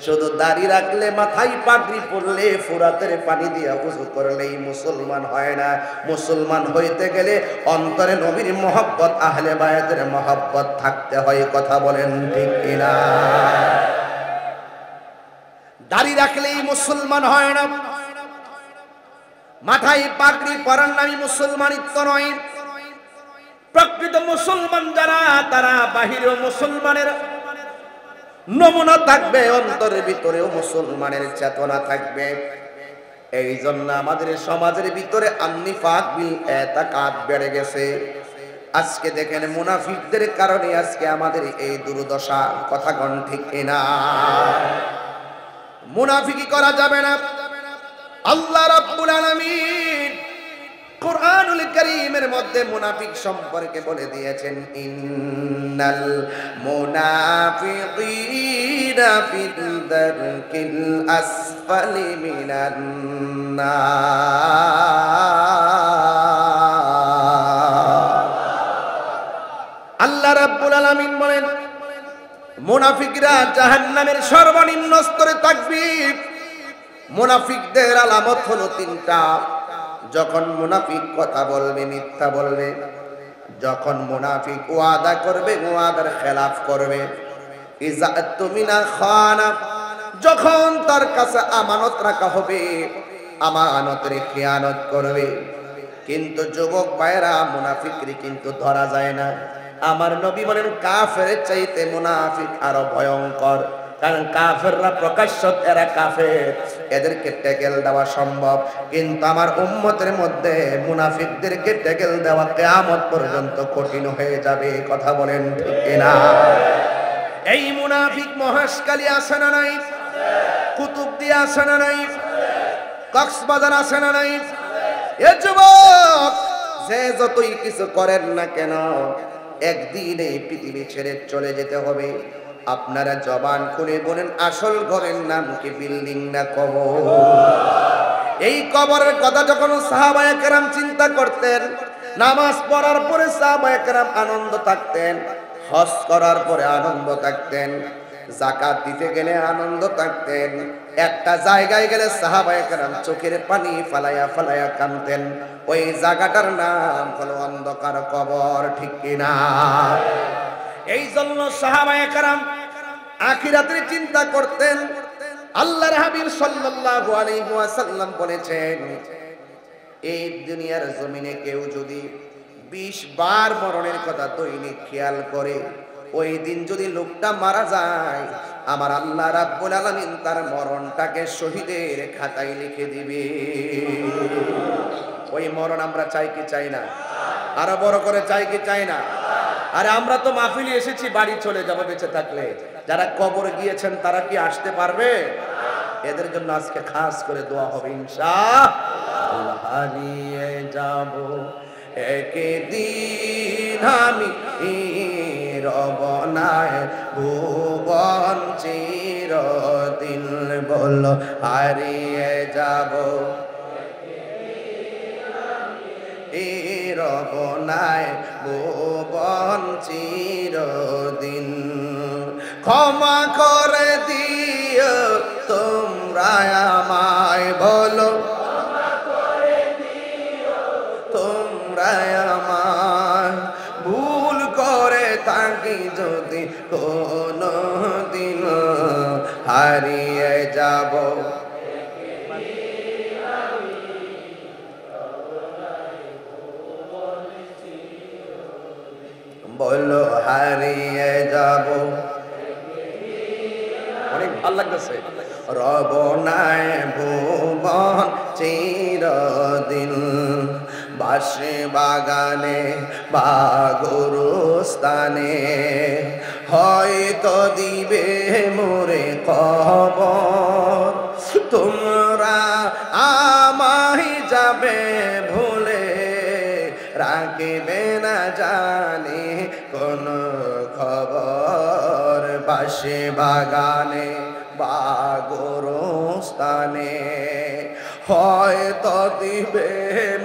শুধু দাড়ি রাখলে, মাথায় পাগড়ি পরলে, ফুরাতের পানি দিয়ে ওযু করলেই মুসলমান হয় না। মুসলমান হইতে গেলে অন্তরে নবীর মহব্বত, আহলে বায়াতের মহব্বত থাকতে হয়। কথা বলেন ঠিক কিনা? দাড়ি রাখলেই মুসলমান হয় না, মাথায় পাগড়ি পরার নামই মুসলমানিত্ব নয়। প্রকৃত মুসলমান যারা, তারা বাহিরেও মুসলমানের নমুনা থাকবে, অন্তরের ভিতরেও মুসলমানের চেতনা থাকবে। এই জন্য আমাদের সমাজের ভিতরে আন্নিফাক বিল ইতিকাদ বেড়ে গেছে। আজকে দেখেন, মুনাফিকদের কারণে আজকে আমাদের এই দুর্দশা। কথা কোন ঠিক কিনা? মুনাফিকি করা যাবে না। আল্লাহ রাব্বুল আলামিন কুরআনুল কারীমের মধ্যে মুনাফিক সম্পর্কে বলে দিয়েছেন, ইন্নাল মুনাফিকিনা ফিদ দারকিল আসফালি মিনান নার। আল্লাহ রাব্বুল আলামিন বলেন, মুনাফিকরা জাহান্নামের সর্বনিম্ন স্তরে থাকবে। মুনাফিকদের আলামত হলো তিনটা। যখন মুনাফিক কথা বলবে, মিথ্যা বলবে। যখন মুনাফিক ওয়াদা করবে, ওয়াদার খেলাফ করবে। ইযা আতুমিনা খানা, যখন তার কাছে আমানত রাখা হবে, আমানতের খেয়ানত করবে। কিন্তু যুবক ভাইরা, মুনাফিকরি কিন্তু ধরা যায় না। আমার নবী বলেন, কাফেরের চাইতে মুনাফিক আরো ভয়ঙ্কর। কারণ কাফেররা প্রকাশ্য, এরা কাফের, এদেরকে ট্যাকেল দেওয়া সম্ভব। কিন্তু আমার উম্মতের মধ্যে মুনাফিকদেরকে ট্যাকেল দেওয়া কিয়ামত পর্যন্ত কঠিন হয়ে যাবে। কথা বলেন ঠিক কিনা? এই মুনাফিক মহেশখালী আছে না নাই? কুতুবদিয়া আছে না নাই? কক্সবাজার আছে না নাই? এ যুবক, যে যতই কিছু করেন না কেন, একদিন এই পৃথিবী ছেড়ে চলে যেতে হবে। আপনারা জবান খুলে বলেন, আসল ঘরের নাম কি বিল্ডিং না কবর? এই কবরের কথা যখন সাহাবায়ে কেরাম চিন্তা করতেন, নামাজ পড়ার পরে সাহাবায়ে কেরাম আনন্দ থাকতেন, হজ করার পরে আনন্দ থাকতেন, যাকাত দিতে গেলে আনন্দ থাকতেন, একটা জায়গায় গেলে সাহাবায়ে কেরাম চোখের পানি ফালায়া ফালায়া কাঁদতেন। ওই জায়গাটার নাম হলো অন্ধকার কবর। ঠিক কিনা? এই জন্য সাহাবায়ে কেরাম আখিরাতের চিন্তা করতেন। আল্লাহর হাবিব সাল্লাল্লাহু আলাইহি ওয়াসাল্লাম বলেছেন, এই দুনিয়ার জমিনে কেউ যদি 20 বার মরণের কথা দৈনিক খেয়াল করে, ওই দিন যদি লোকটা মারা যায়, আমার আল্লাহ রাব্বুল আলামিন তার মরণটাকে শহীদের খাতায় লিখে দিবে। ওই মরণ আমরা চাই কি চাই না? আরো বড় করে চাই কি চাই না? আরে আমরা তো মাহফিলে এসেছি, বাড়ি চলে যাব বেঁচে থাকলে। যারা কবর গিয়েছেন তারা কি আসতে পারবে? এদের জন্য আজকে খাস করে দোয়া হবে ইনশাআল্লাহ। হারিয়ে যাব একদিন আমি রবনায় ভুবন চির চিরদিন বলো হারিয়ে যাব রবনায় ভুবন চিরদিন ক্ষমা করে দিও তোমরা আমায় বলো তোমরা আমায় ভুল করে থাকি যদি কোনো দিন হারিয়ে যাব বলো হারিয়ে যাব অনেক ভালো লাগতেছে রবনায় ভুবন চিরদিন বাসে বাগানে বা গরুস্থানে হয়তো দিবে মোরে খবর তোমরা আমায় যাবে ভুলে রাখবে না জানি কোন খবর বাসে বাগানে বা গরুস্থানে হয়তো দিবে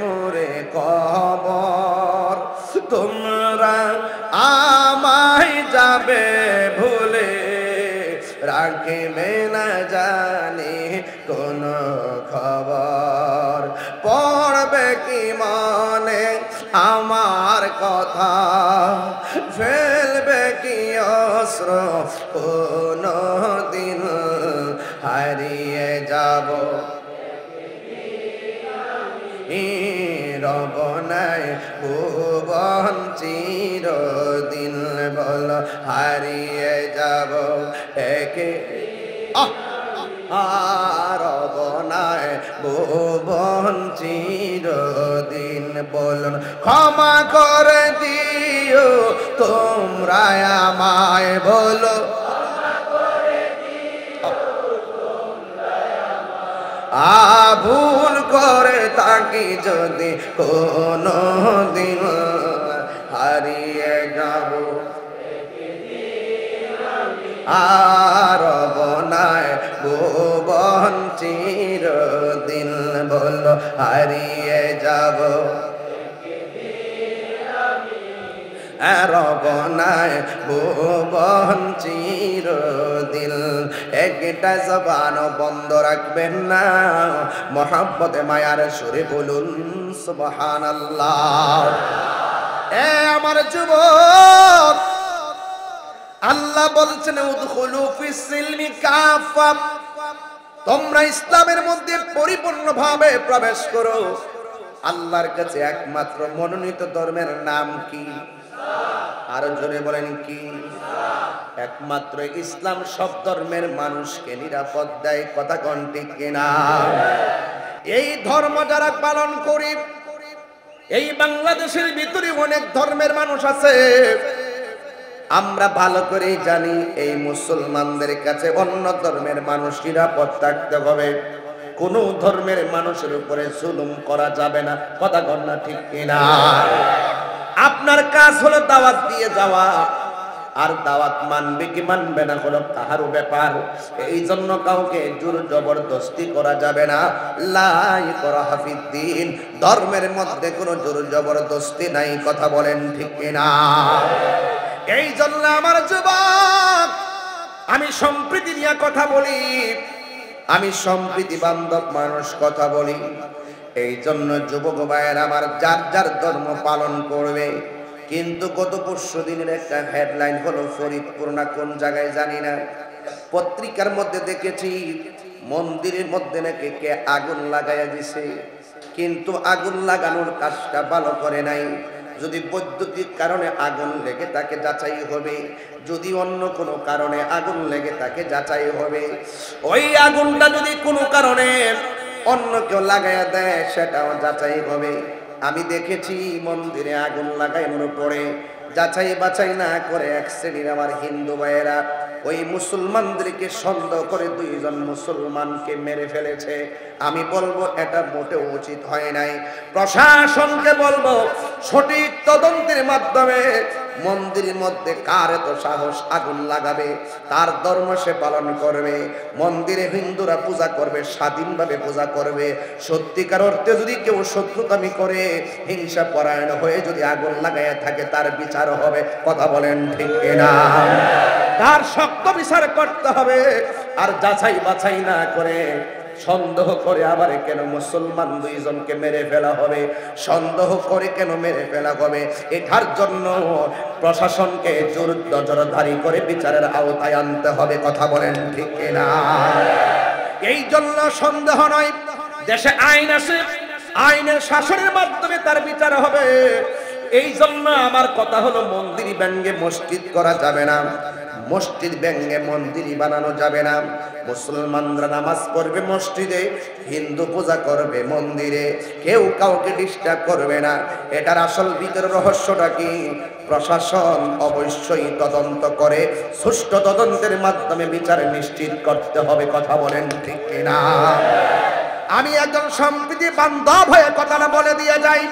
মোরে খবর তোমরা আমায় যাবে ভুলে রাখবে না জানি কোন খবর পড়বে কি মনে আমার কথা ফেলবে কি অস্ত্র কোন দিন হারিয়ে যাব রবনায় ভুবন চিরদিন বল হারিয়ে যাব একে রবনায় ভুবন চিরদিন বলুন ক্ষমা করে দিও তোমরা আমায় বলো ভুল করে তাকে যদি কোনো দিন হারিয়ে যাব রবনায় ভুবন চিরদিন বলো হারিয়ে যাব রবনায় ভুবন চিরদিন একটা জবান বন্ধ রাখবেন না মোহাম্মতে মায়ার সুরে বলুন সুবহানাল্লাহ আমার যুবক আল্লাহ বলছেন উদখুলু ফিস সিলমি কাফা তোমরা ইসলামের মধ্যে পরিপূর্ণভাবে প্রবেশ করো আল্লাহর কাছে একমাত্র মনোনীত ধর্মের নাম কি আরো জোরে বলেন কি একমাত্র ইসলাম সব ধর্মের মানুষকে নিরাপদ দেয় কথা কোন ঠিক কিনা এই ধর্ম যারা পালন করি এই বাংলাদেশের ভিতরে অনেক ধর্মের মানুষ আছে আমরা ভালো করে জানি এই মুসলমানদের কাছে অন্য ধর্মের মানুষ নিরাপদ থাকতে হবে কোন ধর্মের মানুষের উপরে জুলুম করা যাবে না কথা কোন না ঠিক কিনা আপনার কাজ হলো দাওয়াত দিয়ে যাওয়া আর দাওয়াত মানবে কি মানবে না হলো কাহারও ব্যাপার এই জন্য কাউকে জোর জবরদস্তি করা যাবে না লা ইকরাহা ফিদ্দিন ধর্মের মধ্যে কোনো জোর জবরদস্তি নাই কথা বলেন ঠিক কিনা এই জন্য আমার যুবক আমি সম্প্রীতি নিয়ে কথা বলি আমি সম্প্রীতি বান্ধব মানুষ কথা বলি এই জন্য যুবক ভাইয়ের আমার যার যার ধর্ম পালন করবে কিন্তু গত পরশু দিনের একটা হেডলাইন হলো ফরিদপুর না কোন জায়গায় জানি না পত্রিকার মধ্যে দেখেছি মন্দিরের মধ্যে নাকি কে আগুন লাগাইয়া দিছে কিন্তু আগুন লাগানোর কাজটা ভালো করে নাই যদি বৈদ্যুতিক কারণে আগুন লেগে তাকে যাচাই হবে যদি অন্য কোনো কারণে আগুন লেগে তাকে যাচাই হবে ওই আগুনটা যদি কোনো কারণে অন্য কেউ লাগাইয়া দেয় সেটাও যাচাই হবে আমি দেখেছি মন্দিরে আগুন লাগানোর পরে যাচাই বাছাই না করে এক শ্রেণীর আমার হিন্দু ভাইয়েরা ওই মুসলমানদেরকে সন্দেহ করে দুইজন মুসলমানকে মেরে ফেলেছে আমি বলবো এটা মোটেও উচিত হয় নাই প্রশাসনকে বলবো সঠিক তদন্তের মাধ্যমে মন্দিরের মধ্যে কার এত সাহস আগুন লাগাবে? তার ধর্ম সে পালন করবে। মন্দিরে হিন্দুরা পূজা করবে, স্বাধীনভাবে পূজা করবে। সত্যিকার অর্থে যদি কেউ শত্রুতামি করে, হিংসা পরায়ণ হয়ে যদি আগুন লাগায় থাকে, তার বিচার হবে। কথা বলেন ঠিক কিনা? তার শক্ত বিচার করতে হবে। আর যাচাই বাছাই না করে, সন্দেহ করে আবার কেন মুসলমান দুইজনকে মেরে ফেলা হবে? সন্দেহ করে কেন মেরে ফেলা হবে? এটার জন্য প্রশাসনকে জোরদারি করে বিচারের আওতায় আনতে হবে। কথা বলেন ঠিক কিনা? এই জন্য সন্দেহ নয়, দেশে আইন আছে, আইনের শাসনের মাধ্যমে তার বিচার হবে। এই জন্য আমার কথা হলো, মন্দির ব্যঙ্গে মসজিদ করা যাবে না, মসজিদ ব্যঙ্গে মন্দিরই বানানো যাবে না। মুসলমানরা নামাজ পড়বে মসজিদে, হিন্দু পূজা করবে মন্দিরে, কেউ কাউকে ডিস্টার্ব করবে না। এটার আসল ভিতরের রহস্যটা কি? প্রশাসন অবশ্যই তদন্ত করে, সুষ্ঠু তদন্তের মাধ্যমে বিচার নিশ্চিত করতে হবে। কথা বলেন ঠিক কিনা? আমি একজন সম্প্রীতি বান্ধব হয়ে কথাটা বলে দিয়ে যাই,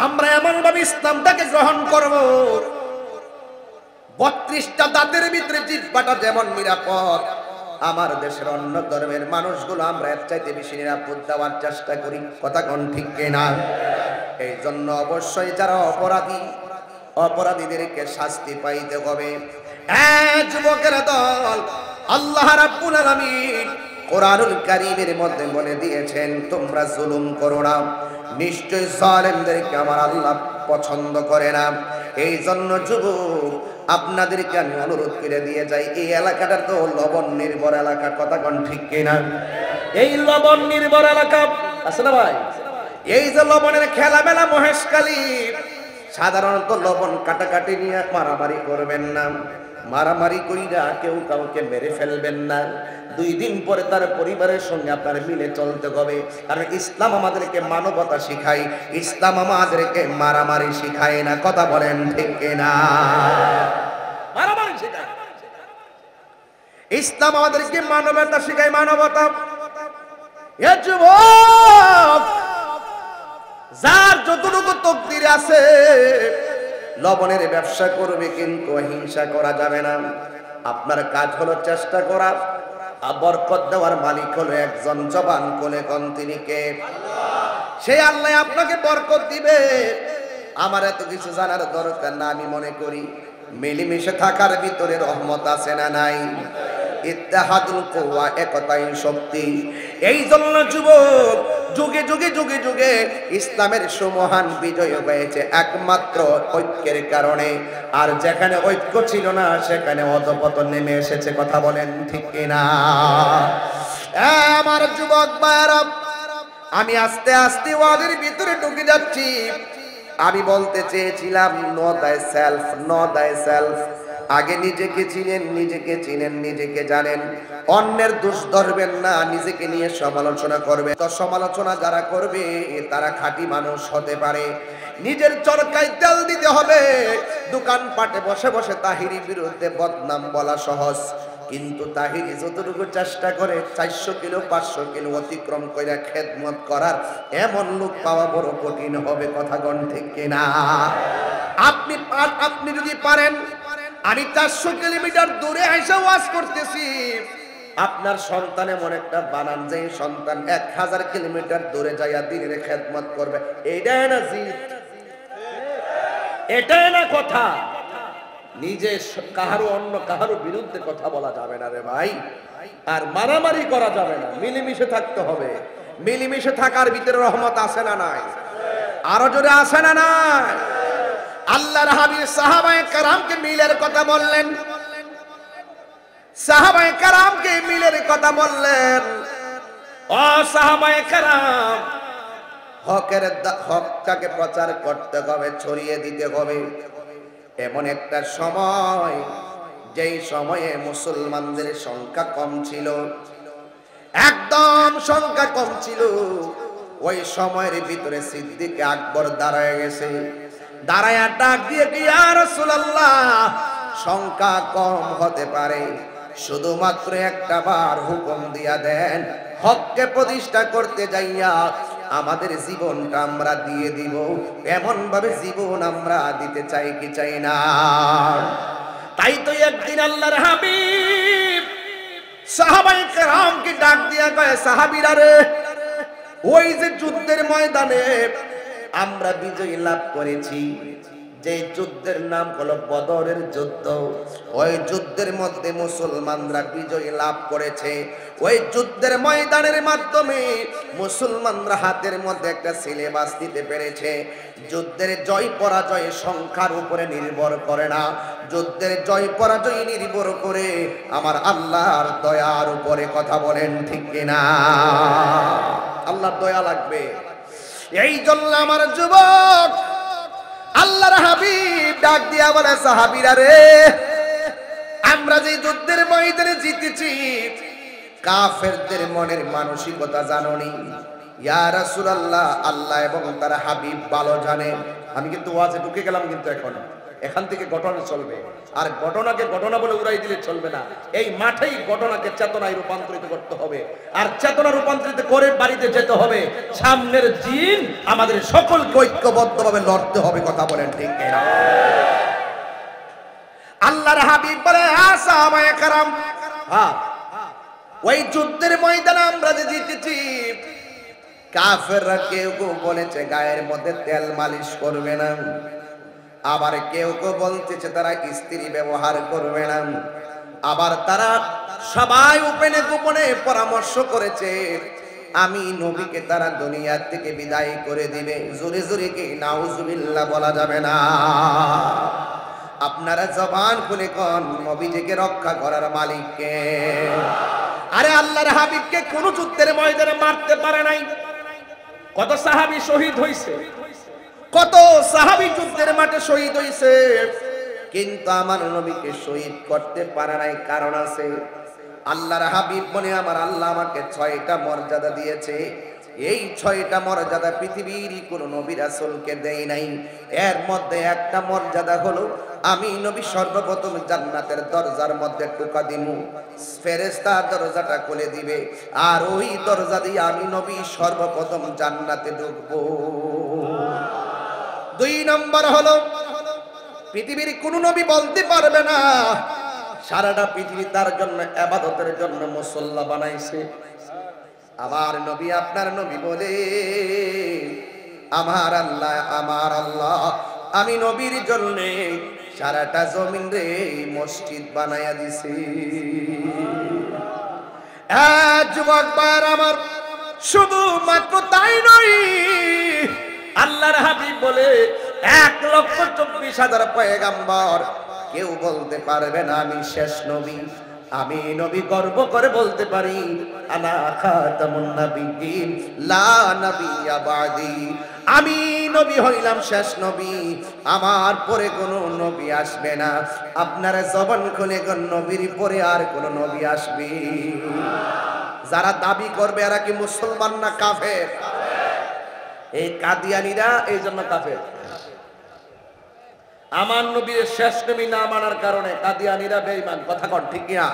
আমরা এমন ভাবে ইসলামটাকে গ্রহণ করব, 32টা দাঁতের ভিতরে জিহ্বাটা যেমন নিরাপদ, আমার দেশের অন্য ধর্মের মানুষগুলো আমরা এর চাইতে বেশি নিরাপদ দেওয়ার চেষ্টা করি। কথা কোন ঠিক কিনা? এই জন্য অবশ্যই যারা অপরাধী, অপরাধীদেরকে শাস্তি পাইতে হবে। যুবকের দল, আল্লাহ রাব্বুল আলামিন কোরআনুল কারীমের মধ্যে বলে দিয়েছেন, তোমরা জুলুম করো না, নিশ্চয় জালেমদেরকে আমার আল্লাহ পছন্দ করে না। এই জন্য যুবক, আপনাদেরকে আমি অনুরোধ করে দিয়ে যাই, এই এলাকাটা তো লবণ নির্ভর এলাকা। কথা কোন ঠিক কিনা? এই লবণ নির্ভর এলাকা আছে না ভাই? এই যে লবণের খেলা মেলা মহেশখালী, সাধারণত লবণ কাটাকাটি নিয়ে মারামারি করবেন না, মারামারি কইরা কেউ কাউকে মেরে ফেলবেন না। 2 দিন পরে তার পরিবারের সঙ্গে আপনার মিলে চলতে হবে। কারণ ইসলাম আমাদেরকে মানবতা শিখায়, ইসলাম আমাদেরকে মারামারি শিখায় না। কথা বলেন ঠিক কিনা? মারামারি শিখায় ইসলাম, আমাদেরকে মানবতা শিখায়, মানবতা। এ যুবক, যার যতটুকু তকদির আছে লবণের ব্যবসা করবে, কিন্তু হিংসা করা যাবে না। আপনার কাজ হলো চেষ্টা করা। বরকত দেওয়ার মালিক হলো একজন, জবান কোলে কোন তিনি কে? সে আল্লাহ আপনাকে বরকত দিবে। আমার এত কিছু জানার দরকার না। আমি মনে করি মিলেমিশে থাকার ভিতরে রহমত আছে না নাই? ইত্তেহাদুল কুওয়া, একতাই শক্তি। এই জন্য যুবক, যুগে যুগে যুগে যুগে ইসলামের সুমহান বিজয় হয়েছে একমাত্র ঐক্যের কারণে। আর যেখানে ঐক্য ছিল না, সেখানে অধপতন নেমে এসেছে। কথা বলেন ঠিক কিনা? আমার যুবক ভাইরা, আমি আস্তে আস্তে ওয়াদের ভিতরে ঢুকে যাচ্ছি। আমি বলতে চেয়েছিলাম, নো দাই সেলফ, নো দাই সেলফ। আগে নিজেকে চিনেন, নিজেকে চিনেন, নিজেকে জানেন। অন্যের দোষ ধরবেন না, নিজেকে নিয়ে সমালোচনা করবে। তো সমালোচনা যারা করবে তারা খাঁটি মানুষ হতে পারে। নিজের চরকায় তেল দিতে হবে। দোকানপাটে বসে বসে তাহিরির বিরুদ্ধে বদনাম বলা সহজ, কিন্তু তাহিরি যতটুকু চেষ্টা করে 400 কিলো 500 কিলো অতিক্রম করে খেদমত করার এমন লোক পাওয়া বড় কঠিন হবে। কথা কোন ঠিক কিনা? আপনি যদি পারেন, আমি 400 কিলোমিটার দূরে এসে ওয়াজ করতেছি, আপনার সন্তান এমন একটা বানান যে সন্তান 1000 কিলোমিটার দূরে যাইয়া দিনের খেদমত করবে। এইটাই না জিদ, এটাই না কথা। নিজে কাহারো, অন্য কাহারো বিরুদ্ধে কথা বলা যাবে না রে ভাই। আর মারামারি করা যাবে না, মিলেমিশে থাকতে হবে। মিলেমিশে থাকার ভিতরে রহমত আছে না নাই? আরো জোরে আছে না নাই? আল্লাহর হাবিব সাহাবায়ে কেরামকে মিলের কথা বললেন, সাহাবায়ে কেরামকে মিলের কথা বললেন। ও সাহাবায়ে কেরাম, হকটাকে প্রচার করতে হবে, ছড়িয়ে দিতে হবে। এমন একটা সময়, যেই সময়ে মুসলমানদের সংখ্যা কম ছিল, একদম সংখ্যা কম ছিল, ওই সময়ের ভিতরে সিদ্দিক আকবর দাঁড়ায় গেছে। দাঁড়ায়া ডাক দিয়ে কি, ইয়া রাসূলুল্লাহ, সংখ্যা কম হতে পারে, শুধুমাত্র একটা বার হুকুম দিয়া দেন, হককে প্রতিষ্ঠা করতে যাইয়া আমাদের জীবনটা আমরা দিয়ে দিব, এমন ভাবে জীবন আমরা দিতে চাই কি চাই না? তাই তো একদিন আল্লাহর হাবিব সাহাবায়ে কেরামকে ডাক দিয়া কয়, সাহাবীরা রে, ওই যে যুদ্ধের ময়দানে আমরা বিজয় লাভ করেছি, যে যুদ্ধের নাম হলো বদরের যুদ্ধ, ওই যুদ্ধের মধ্যে মুসলমানরা বিজয় লাভ করেছে। ওই যুদ্ধের ময়দানের মাধ্যমে মুসলমানরা হাতের মধ্যে একটা সিলেবাস দিতে পেরেছে। যুদ্ধের জয় পরাজয় সংখ্যার উপরে নির্ভর করে না, যুদ্ধের জয় পরাজয় নির্ভর করে আমার আল্লাহর দয়ার উপরে। কথা বলেন ঠিক কিনা? আল্লাহর দয়া লাগবে। এই জন্য আমার যুবক, আল্লাহর হাবিব ডাক দিয়া বলে, সাহাবীরা রে, আমরা যে যুদ্ধের ময়দানে জিতেছি, কাফেরদের মনের মানসিকতা জানোনি? ইয়া রাসূলুল্লাহ, আল্লাহ এবং তার হাবিব ভালো জানেন। আমি কিন্তু ওয়াজে ঢুকে গেলাম, কিন্তু এখান থেকে ঘটনা চলবে, আর ঘটনাকে ঘটনা বলে উড়াই দিলে চলবে না। এই মাঠেই ঘটনাকে চেতনায় রূপান্তরিত করতে হবে, আর চেতনা রূপান্তরিত করে বাড়িতে যেতে হবে। সামনের দিন আমাদের সকলকে ঐক্যবদ্ধভাবে লড়তে হবে। কথা বলেন ঠিক কিনা? আল্লাহর হাবিব বলে, সাহাবায়ে কেরাম, ওই যুদ্ধের ময়দানে আমরা যে জিতেছি, কাফেররা কেউ কেউ বলেছে গায়ের মধ্যে তেল মালিশ করবে না, আবার কেউ কেউ বলতেছে তারা স্ত্রী ব্যবহার করবে না, আবার তারা সবাই উপেনে গোপনে পরামর্শ করেছে আমি নবীকে তারা দুনিয়া থেকে বিদায় করে দিবে। জোরে জোরে কি নাউজুবিল্লাহ বলা যাবে না? আপনারা জবান খুলে কোন নবীজিকে রক্ষা করার মালিককে? আরে আল্লাহর হাবিবকে কোন যুদ্ধের ময়দানে মারতে পারে নাই। কত সাহাবী শহীদ হইছে, কত সাহাবী যুদ্ধের মাঠে শহীদ হইছে, কিন্তু আমার নবীকে শহীদ করতে পারে নাই। কারণ আছে। আল্লাহর হাবিব বলে, আমার আল্লাহ আমাকে 6টা মর্যাদা দিয়েছে। এই 6টা মর্যাদা পৃথিবীর কোন নবী রাসূলকে দেয় নাই। এর মধ্যে একটা মর্যাদা হলো, আমি নবী সর্বপ্রথম জান্নাতের দরজার মধ্যে টোকা দিমু, ফেরেশতা দরজাটা খুলে দিবে, আর ওই দরজা দিয়ে আমি নবী সর্বপ্রথম জান্নাতে ঢুকবো। 2 নম্বর হলো, পৃথিবীর কোন নবী বলতে পারবে না সারাটা পৃথিবী তার জন্য ইবাদতের জন্য মুসল্লা বানাইছে। আমার নবী, আপনার নবী বলে, আমার আল্লাহ আমি নবীর জন্য সারাটা জমিন রে মসজিদ বানায়া দিছি। যুবক ভাইরা আমার, শুধু মাত্র তাই নয়, আল্লাহর হাবিব বলে 1,24,000 পয়গাম্বর, কেউ বলতে পারবে না আমি শেষ নবী। আমি নবী গর্ব করে বলতে পারি, আনা খাতামুন নাবিয়্যিন লা নাবিয়্যা বাদি। আমি নবী হইলাম শেষ নবী, আমার পরে কোনো নবী আসবে না। আপনারা জবান খুলে কোন নবীর পরে আর কোন নবী আসবে? যারা দাবি করবে এরা কি মুসলমান না কাফের? এই কাদিয়ানীরা এই জন্য কাফের। আমার নবীর শেষ নবী না মানার কারণে কাদিয়ানীরা বেঈমান। কথা কন ঠিক কি না?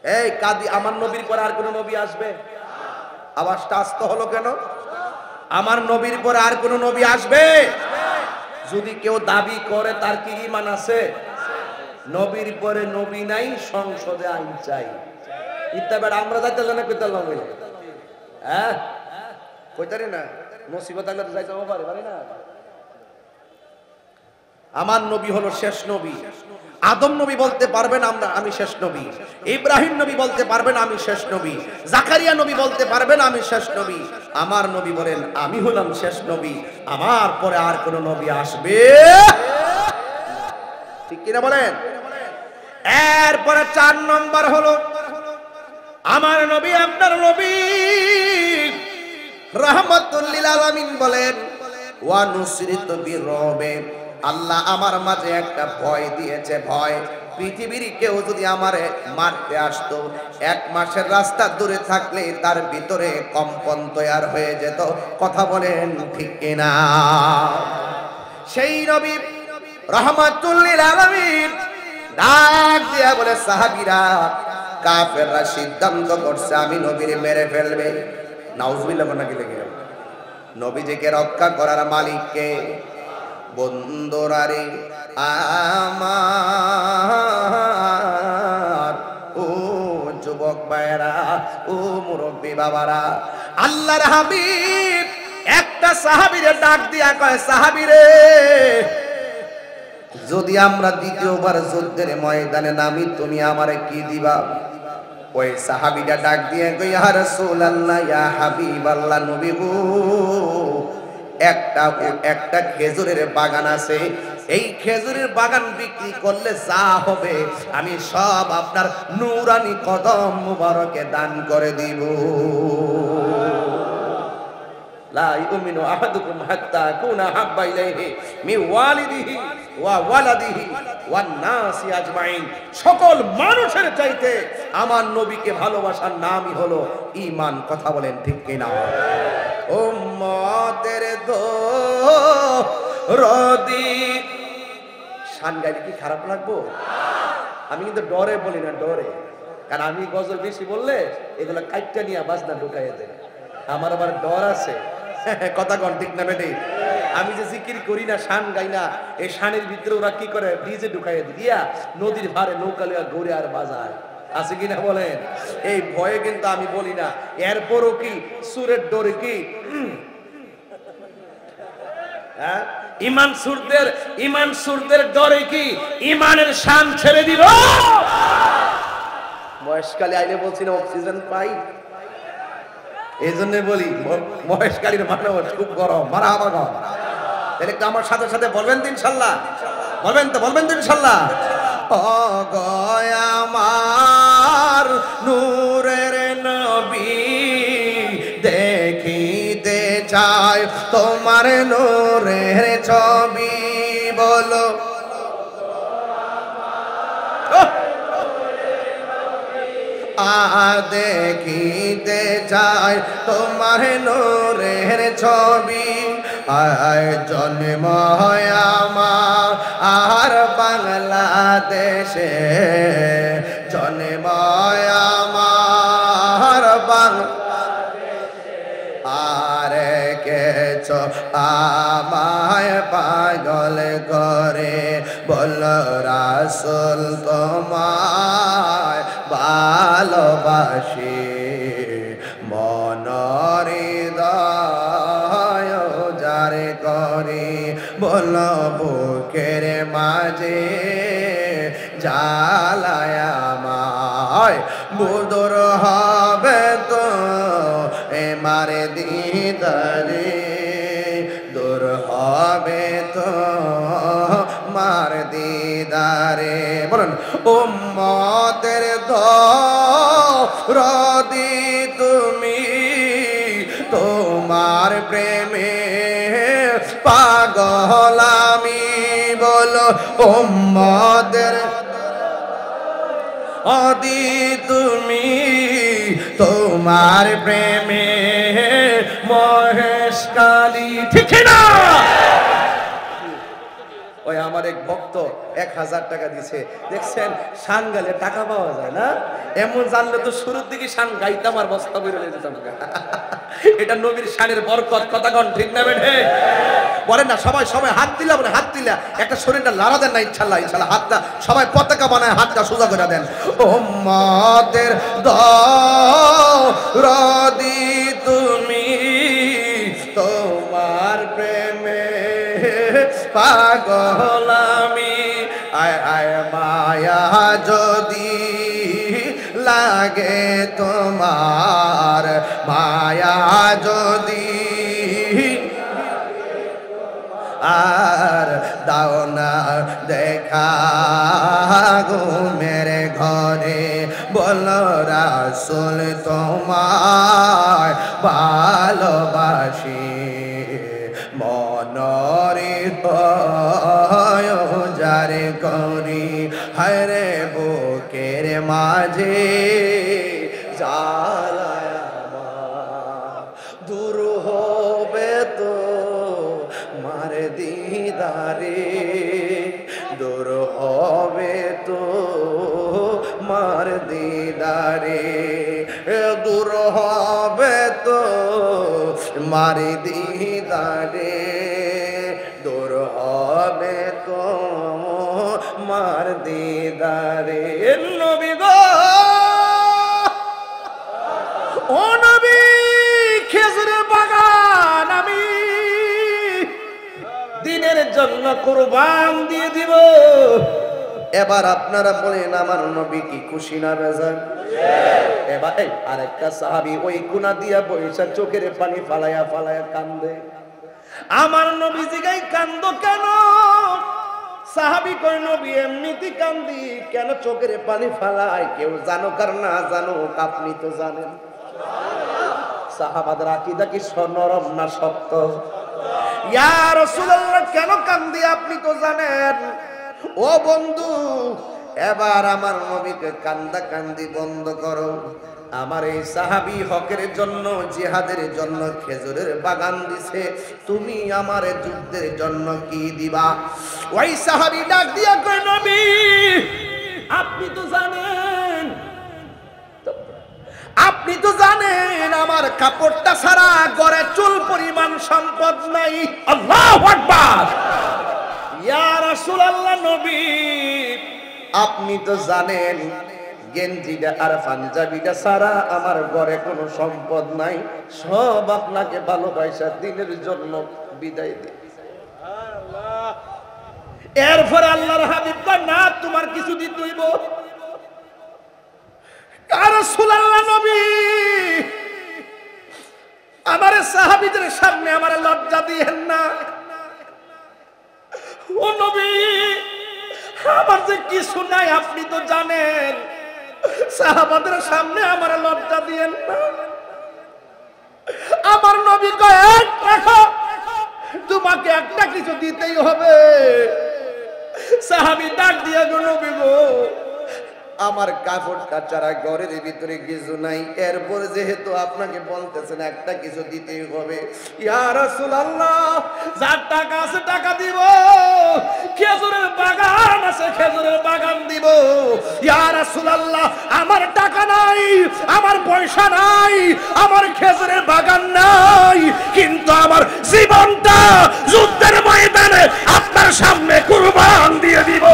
এই কাদি, আমার নবীর পরে আর কোন নবী আসবে? আওয়াজটা আস্তে হলো কেন? আমার নবীর পরে আর কোন নবী আসবে? যদি কেউ দাবি করে তার কি ঈমান আছে? নবীর পরে নবী নাই, সংসদে আইন চাই। ইত্যাবের আমরা যাইতে না কইতে লাগবে, কইতারি না, মুসিবত আল্লাহ যাইতে পারে না। আমার নবী হলো শেষ নবী। আদম নবী বলতে পারবেন আমরা আমি শেষ নবী, ইব্রাহিম নবী বলতে পারবেন আমি শেষ নবী, জাকারিয়া নবী বলতে পারবেন আমি শেষ নবী। আমার নবী বলেন আমি হলাম শেষ নবী, আমার পরে আর কোন নবী আসবে? ঠিক কিনা বলেন? এরপরে 4 নম্বর হলো, আমার নবী, আপনার নবী রাহমাতুল লিল আলামিন বলেন, ওয়া নুসরিতু বিরবে, আল্লাহ আমার মাঝে একটা ভয় দিয়েছে। ভয়, পৃথিবীর কেউ যদি আমারে মারতে আসতো, 1 মাসের রাস্তা দূরে থাকলে তার ভিতরে কম্পন তৈরি হয়ে যেত। কথা বলেন ঠিক কিনা? সেই নবী রাহমাতুল লিল আলামিন ডাক দিয়া বলে, সাহাবীরা কাফেররা সিদ্ধান্ত করছে আমি নবীরে মেরে ফেলবে। নাউজুবিল্লাহ নাকি লেগে গেল। নবীজিকে রক্ষা করার মালিককে। বন্ধুরারে আমার, ও যুবক ভাইরা, ও মুরব্বী বাবারা, আল্লাহর হাবিব একটা সাহাবীরে ডাক দিয়া কয়, সাহাবীরে, যদি আমরা দ্বিতীয়বার যুদ্ধের ময়দানে নামি তুমি আমারে কি দিবা? ওই সাহাবীটা ডাক দিয়ে কই, ইয়া রাসূলুল্লাহ, ইয়া হাবিবাল্লাহ, নবী গো, একটা খেজুরের বাগান আছে, এই খেজুরের বাগান বিক্রি করলে যা হবে আমি সব আপনার নূরানি কদম মুবারকে দান করে দিব। লা ইউমিনু আহাদুকুম হাত্তা কুনা হাব্বা ইলাইহি মিন ওয়ালিদিহি ওয়া ওয়ালাদিহি ওয়ান নাসি আজমাইন। সকল মানুষের চাইতে আমার নবীকে ভালোবাসার নামই হলো ঈমান। কথা বলেন ঠিক কি না? উম্মতের দরদি। শান গাইলে কি খারাপ লাগবো? আমি কিন্তু ডরে বলি না, ডরে, কারণ আমি গজল বেশি বললে এগুলো কাইটটা নিয়ে বাজনা ঢুকাইয়া দেয়। আমার আবার ডর আছে। কথা কন ঠিক না বেটি? আমি যে জিকির করি না, শান গাই না, এই শানের ভিতরে ওরা কি করে ডিজে ঢুকাইয়া দিয়া নদীর ভারে নৌকা লিয়া ঘুরে আর বাজায়। আছে কিনা বলেন? এই ভয়ে কিন্তু আমি বলি না। এরপরও কি সুরের ডরে কি ইমান সুরদের ডরে কি ইমানের শান ছেড়ে দিব? বয়সকালে আইলে বলছি না অক্সিজেন পাই, এই জন্য বলি মহেশকালীর মানুষ খুব গরম। মারা আমার গরম। তাহলে একটু আমার সাথে সাথে বলবেন তো ইনশাল্লাহ? বলবেন তো, বলবেন তো ইনশাল্লাহ? ও গয় আমার নূরের নবী, দেখিতে চাই তোমার নূরের ছবি। বলো দেখিতে চাই তোমার নূরের ছবি। আয় জন্ম আমার আর বাংলাদেশে, জন্ম আমার বাংলাদেশে, আর কেছ আমায় পাগল করে। বল রাসূল তোমায় ভালোবাসি, মনের হৃদয় যারে করি। বল বুকের মাঝে জ্বালায় আমায়, বুদর হবে তো এমার দিদারে, দূর হবে তো মার দিদারে। বলুন উম্মতের দরদি তুমি, তোমার প্রেমে পাগল আমি। বলো উম্মতের দরদি তুমি, তোমার প্রেমে মহেশকালী। ঠিক না? ওই আমার এক ভক্ত 1000 টাকা দিছে। দেখছেন শান গালে টাকা পাওয়া যায় না? এমন জানলে তো শুরুর দিকে শান গাইতাম আর বস্তা বেরোলে যেতাম। এটা নবীর শানের বরকত। কথা কন ঠিক না বেঠে? বলেন না সবাই, সবাই হাত দিলা, বলে হাত দিলা একটা শরীরটা লাড়া দেন না। ইনশাল্লাহ, ইনশাল্লাহ হাতটা সবাই পতাকা বানায় হাতটা সোজা করে দেন। উম্মতের দরদি তুমি, তোমার প্রেমে পাগল আমি। আয় আয় মায়া যদি লাগে তোমার, মায়া যদি আর দাও না দেখা ঘুমের ঘরে। বল রাসূল তোমায় ভালোবাসি, মনরে যারে করি। হরে বুকের মাঝে জ্বালায় আমার, দূর হবে তো মার দিদারে, দূর হবে তো মার দিদারে দূর হবে তো মার দিদারে দূর হবে তো মার দিদারে নবী গো ও নবী খেজুরের বাগান আমি দিনের জন্য কুরবান দিয়ে দিব। এবার আপনারা বলেন আমার নবী কি খুশি না বেজার? এবার আরেকটা সাহাবী ওই কোনা দিয়া বইসা চোখের পানি ফালায়া ফালায়া কান্দে। আমার নবী জিগাই কান্দো কেন? সাহাবী কই নবী এমনিতে কান্দি, কেন চোখের পানি ফালায়? কেউ জানো কার না জানো আপনি তো জানেন। সাহাবাদের আকীদা কি নরম না শক্ত? ইয়া রাসূলুল্লাহ কেন কান্দি আপনি তো জানেন। ও বন্ধু এবার আমার নবীকে কান্দা কান্দি বন্ধ করো। আমার এই সাহাবী হকের জন্য জিহাদের জন্য খেজুরের বাগান দিছে, তুমি আমার যুদ্ধের জন্য কি দিবা? ওই সাহাবী ডাক দিয়া কয় নবী আপনি তো জানেন, আপনি তো জানেন আমার কাপড়টা ছাড়া ঘরে চুল পরিমাণ সম্পদ নাই। আল্লাহু আকবার। ইয়া রাসূলুল্লাহ নবী আপনি তো জানেন গেঞ্জিটা আর পাঞ্জাবিটা ছাড়া আমার ঘরে কোনো সম্পদ নাই, সব আপনাকে ভালোবাসা দিনের জন্য বিদায় দিই। এরপর আল্লাহর হাবিব কয় না তোমার কিছু দিতে হইব। ইয়া রাসূলুল্লাহ নবী আমার সাহাবীদের সামনে আমার লজ্জা দিয়েন না। ও নবী আমার যে কিছু নাই আপনি তো জানেন, সাহাবাদের সামনে আমার লজ্জা দিয়েন না। আমার নবী কয় রাখো, তোমাকে একটা কিছু দিতেই হবে। সাহাবী ডাক দিয়া গো নবী গো আমার কাপড়টা ছাড়া ঘরের ভিতরে কিছু নাই, এরপর যেহেতু আপনাকে বলতেছেন একটা কিছু দিতেই হবে। ইয়া রাসূলুল্লাহ যার টাকা আছে টাকা দিব, খেজুরের বাগান আছে খেজুরের বাগান দিব। ইয়া রাসূলুল্লাহ আমার টাকা নাই, আমার পয়সা নাই, আমার খেজুরের বাগান নাই, কিন্তু আমার জীবনটা যুদ্ধের ময়দানে আপনার সামনে কুরবান দিয়ে দিব।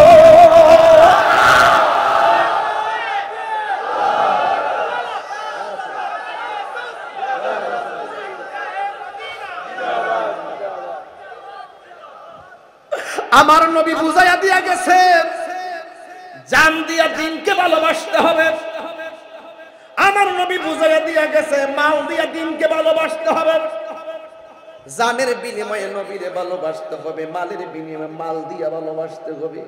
আমার নবী বুঝাইয়া দিয়া গেছে জান দিয়া দিনকে ভালোবাসতে হবে। আমার নবী বুঝাইয়া দিয়া গেছে মাল দিয়া দিনকে ভালোবাসতে হবে। জানের বিনিময়ে নবীরে ভালোবাসতে হবে, মালের বিনিময়ে মাল দিয়া ভালোবাসতে হবে।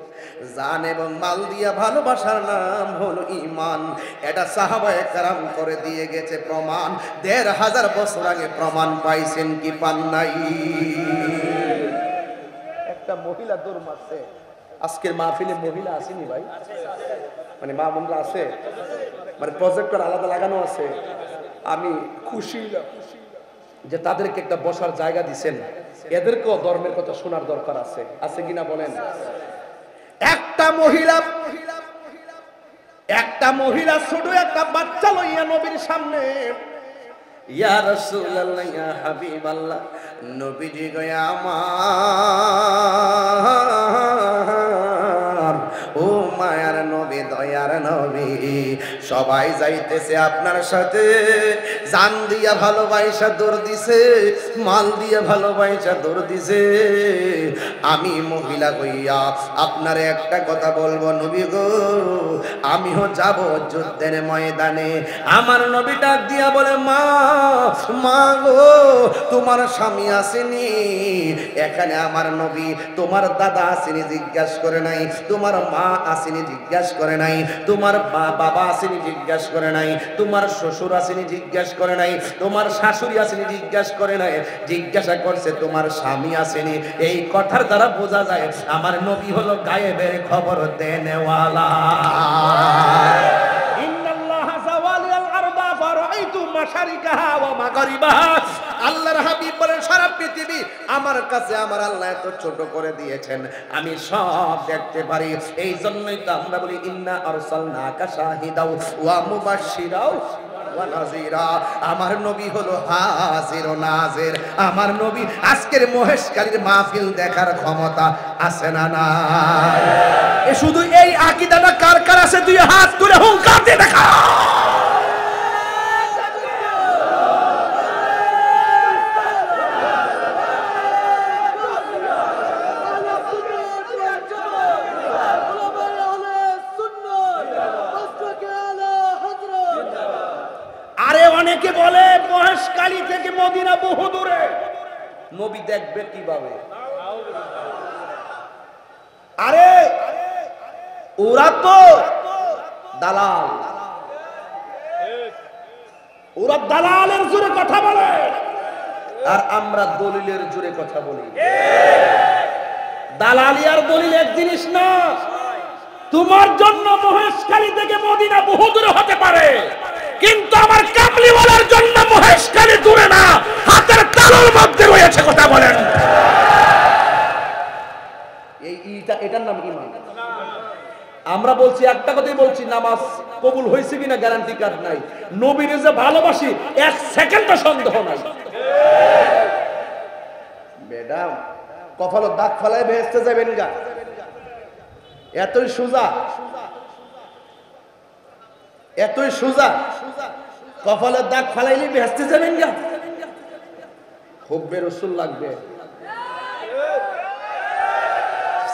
জান এবং মাল দিয়া ভালোবাসার নাম হলো ঈমান। এটা সাহাবায়ে কেরাম করে দিয়ে গেছে প্রমাণ। ১৫০০ বছর আগে প্রমাণ পাইছেন কি পান নাই? একটা মহিলা দৌড় মারছে। আজকের মাহফিলে মহিলা আসেনি ভাই? মানে মা বোনরা আছে, মানে প্রজেক্টর আলাদা লাগানো আছে। আমি খুশি যে তাদেরকে একটা বসার জায়গা দিচ্ছেন। এদেরকেও ধর্মের কথা শোনার দরকার আছে, আছে কিনা বলেন? একটা মহিলা ছোট একটা বাচ্চা লইয়া নবীর সামনে, ইয়া রাসূলুল্লাহ ইয়া হাবিবাল্লাহ নবীজি গো আমার ও মায়ার নবী দয়ার নবী সবাই যাইতেছে আপনার সাথে, জান দিয়া ভালোবাসা দৌড় দিছে, মাল দিয়া ভালোবাসা দৌড় দিছে। আমি মহিলা হইয়া আপনারে একটা কথা বলবো নবী গো, আমিও যাব যুদ্ধের ময়দানে। আমার নবী ডাক দিয়া বলে মা মা গো তোমার স্বামী আসেনি এখানে? আমার নবী তোমার দাদা আসেনি জিজ্ঞাসা করে নাই, তোমার মা আসেনি জিজ্ঞাসা করে নাই, তোমার বাবা আসেনি জিজ্ঞাসা করে নাই, তোমার শ্বশুর আসেনি জিজ্ঞাসা করে নাই, তোমার শাশুড়ি আসেনি জিজ্ঞাসা করে নাই, জিজ্ঞাসা করছে তোমার স্বামী আসেনি। এই কথার দ্বারা বোঝা যায় আমার নবী হলো গায়েবের খবর দেনেওয়ালা। আল্লাহর হাবিব বলেন সারা পৃথিবী আমার কাছে আমার আল্লাহ এত ছোট করে দিয়েছেন, আমি সব দেখতে পারি। এই জন্যই তো আমরা বলি ইন্না আরসালনাকা শাহিদাও ওয়া মুবাশশিরাও ওয়া নাযীরা। আমার নবী হলো হাজির ও নাজির। আমার নবী আজকের মহেশকালীর মাহফিল দেখার ক্ষমতা আছে না নাই? এ শুধু এই আকীদাটা কার কার আছে দুই হাত তুলে হুঙ্কার দিয়ে দেখা। আরে অনেকে বলে মহেশখালী থেকে মদিনা বহু দূরে, নবী দেখবে কিভাবে? আরে ওরা তো দালাল, ওরা দালালের জোরে কথা বলে, আর আমরা দলিলের জোরে কথা বলি। দালালি আর দলিল এক জিনিস না। তোমার জন্য মহেশখালী থেকে মদিনা বহু দূরে হতে পারে, কিন্তু আমার কামলিওয়ালার জন্য মহেশখালী দূরে না, হাতের তালুর মধ্যে রয়েছে। কথা বলেন। এটার নাম ঈমান। আমরা বলছি একটা কথাই বলছি, নামাজ কবুল হয়েছে কিনা গ্যারান্টি কার্ড নাই। নবীর যে ভালোবাসি এক সেকেন্ডও সন্দেহ নাই। ম্যাডাম কপালে দাগ ফেলায় বেহেশতে যাবেন গা, এতই সোজা, এতই সোজা। কপালের দাগ ফালাইলে বেহেশতে যাবেন গা। হুব্বে রাসূল লাগবে।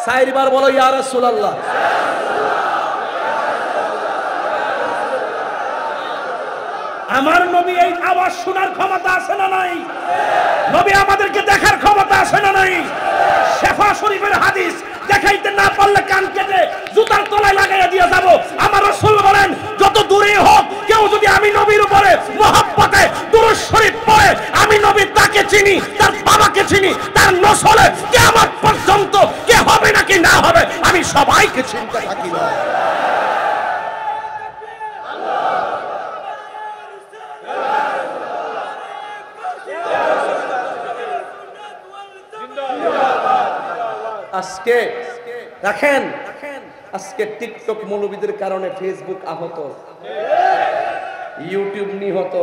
চারবার বলো ইয়া রাসূলুল্লাহ। আমার নবী এই আওয়াজ শোনার ক্ষমতা আছে না নাই? নবী আমাদেরকে দেখার ক্ষমতা আছে না নাই? শেফা শরীফের হাদিস দেখাইতে না পারলে কান কেটে জুতার তলায় লাগাইয়া দিয়ে যাব। আমার রাসূল বলেন, যত দূরে হোক কেউ যদি আমি নবীর উপরে মহব্বতে দুরূদ শরীফ পড়ে, আমি নবী তাকে চিনি, তার বাবাকে চিনি, তার নসলে কিয়ামত পর্যন্ত কে হবে নাকি না হবে আমি সবাইকে চিনতে থাকি। না আজকে রাখেন, আজকে টিকটক মৌলবীদের কারণে ফেসবুক আহত, ইউটিউব নিহত,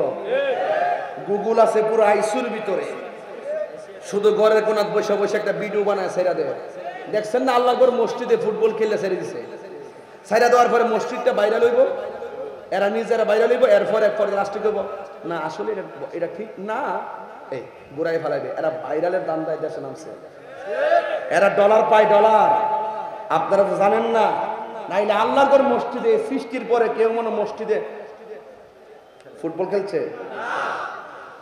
গুগল আছে পুরো আইসুর ভিতরে। শুধু ঘরের কোনাত বসে বসে একটা ভিডিও বানায় ছেড়া দেয়। দেখছেন না আল্লাহর মসজিদে ফুটবল খেললে ছেড়ে দিছে। ছেড়া দেওয়ার পরে মসজিদটা ভাইরাল হইব, এরা নিজেরা ভাইরাল হইব, এরপর রাষ্ট্র করবো না আসলে এটা ঠিক না, এই বুড়াই ফেলাইবে। এরা ভাইরালের দান্দায় দেশে নামছে, এরা ডলার পায় ডলার। আপনারা তো জানেন না, নাইলে আল্লাহর মসজিদে সৃষ্টির পরে কেউ মনে মসজিদে ফুটবল খেলছে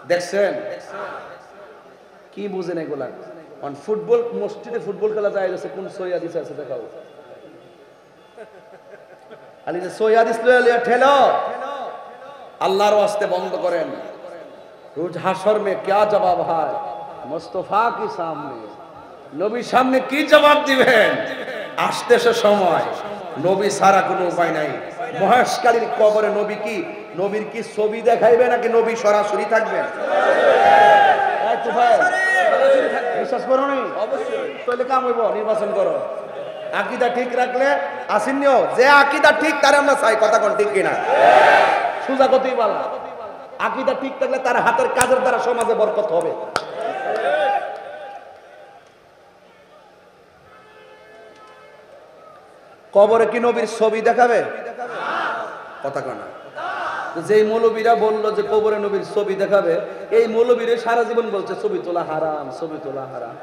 দেখছেন? কি বুঝেন এগুলা? ফুটবল মসজিদে ফুটবল খেলা যায় গেছে, কোন সৈয়াদ আছে দেখাও। আলি যে সৈয়াদ ইসলাম ঠেলো, আল্লাহর ওয়াস্তে বন্ধ করেন। রোজ হাশর মে क्या জবাব হয় মুস্তাফা কি সামনে, নবীর সামনে কি জবাব দিবেন? আসতেছে সময়, নবী ছাড়া কোনো উপায় নাই। মহেশখালীর কবরে নবী কি, নবীর কি ছবি দেখাইবে নাকি নবী সরাসরি থাকবেন? বিশ্বাস করো নি? অবশ্যই। তাহলে কাম হইব, নির্বাচন করো। আকীদা ঠিক রাখলে আসিনিও, যে আকীদা ঠিক তার আমরা চাই। কথা কোন ঠিক কিনা? সুজা কতই বলা, আকীদা ঠিক থাকলে তার হাতের কাজের দ্বারা সমাজে বরকত হবে। কবরে কি নবীর ছবি দেখাবে? কথা কয় না। যেই মৌলবীরা বললো যে কবরে নবীর ছবি দেখাবে, এই মৌলবীরা সারা জীবন বলছে ছবি তোলা হারাম, ছবি তোলা হারাম।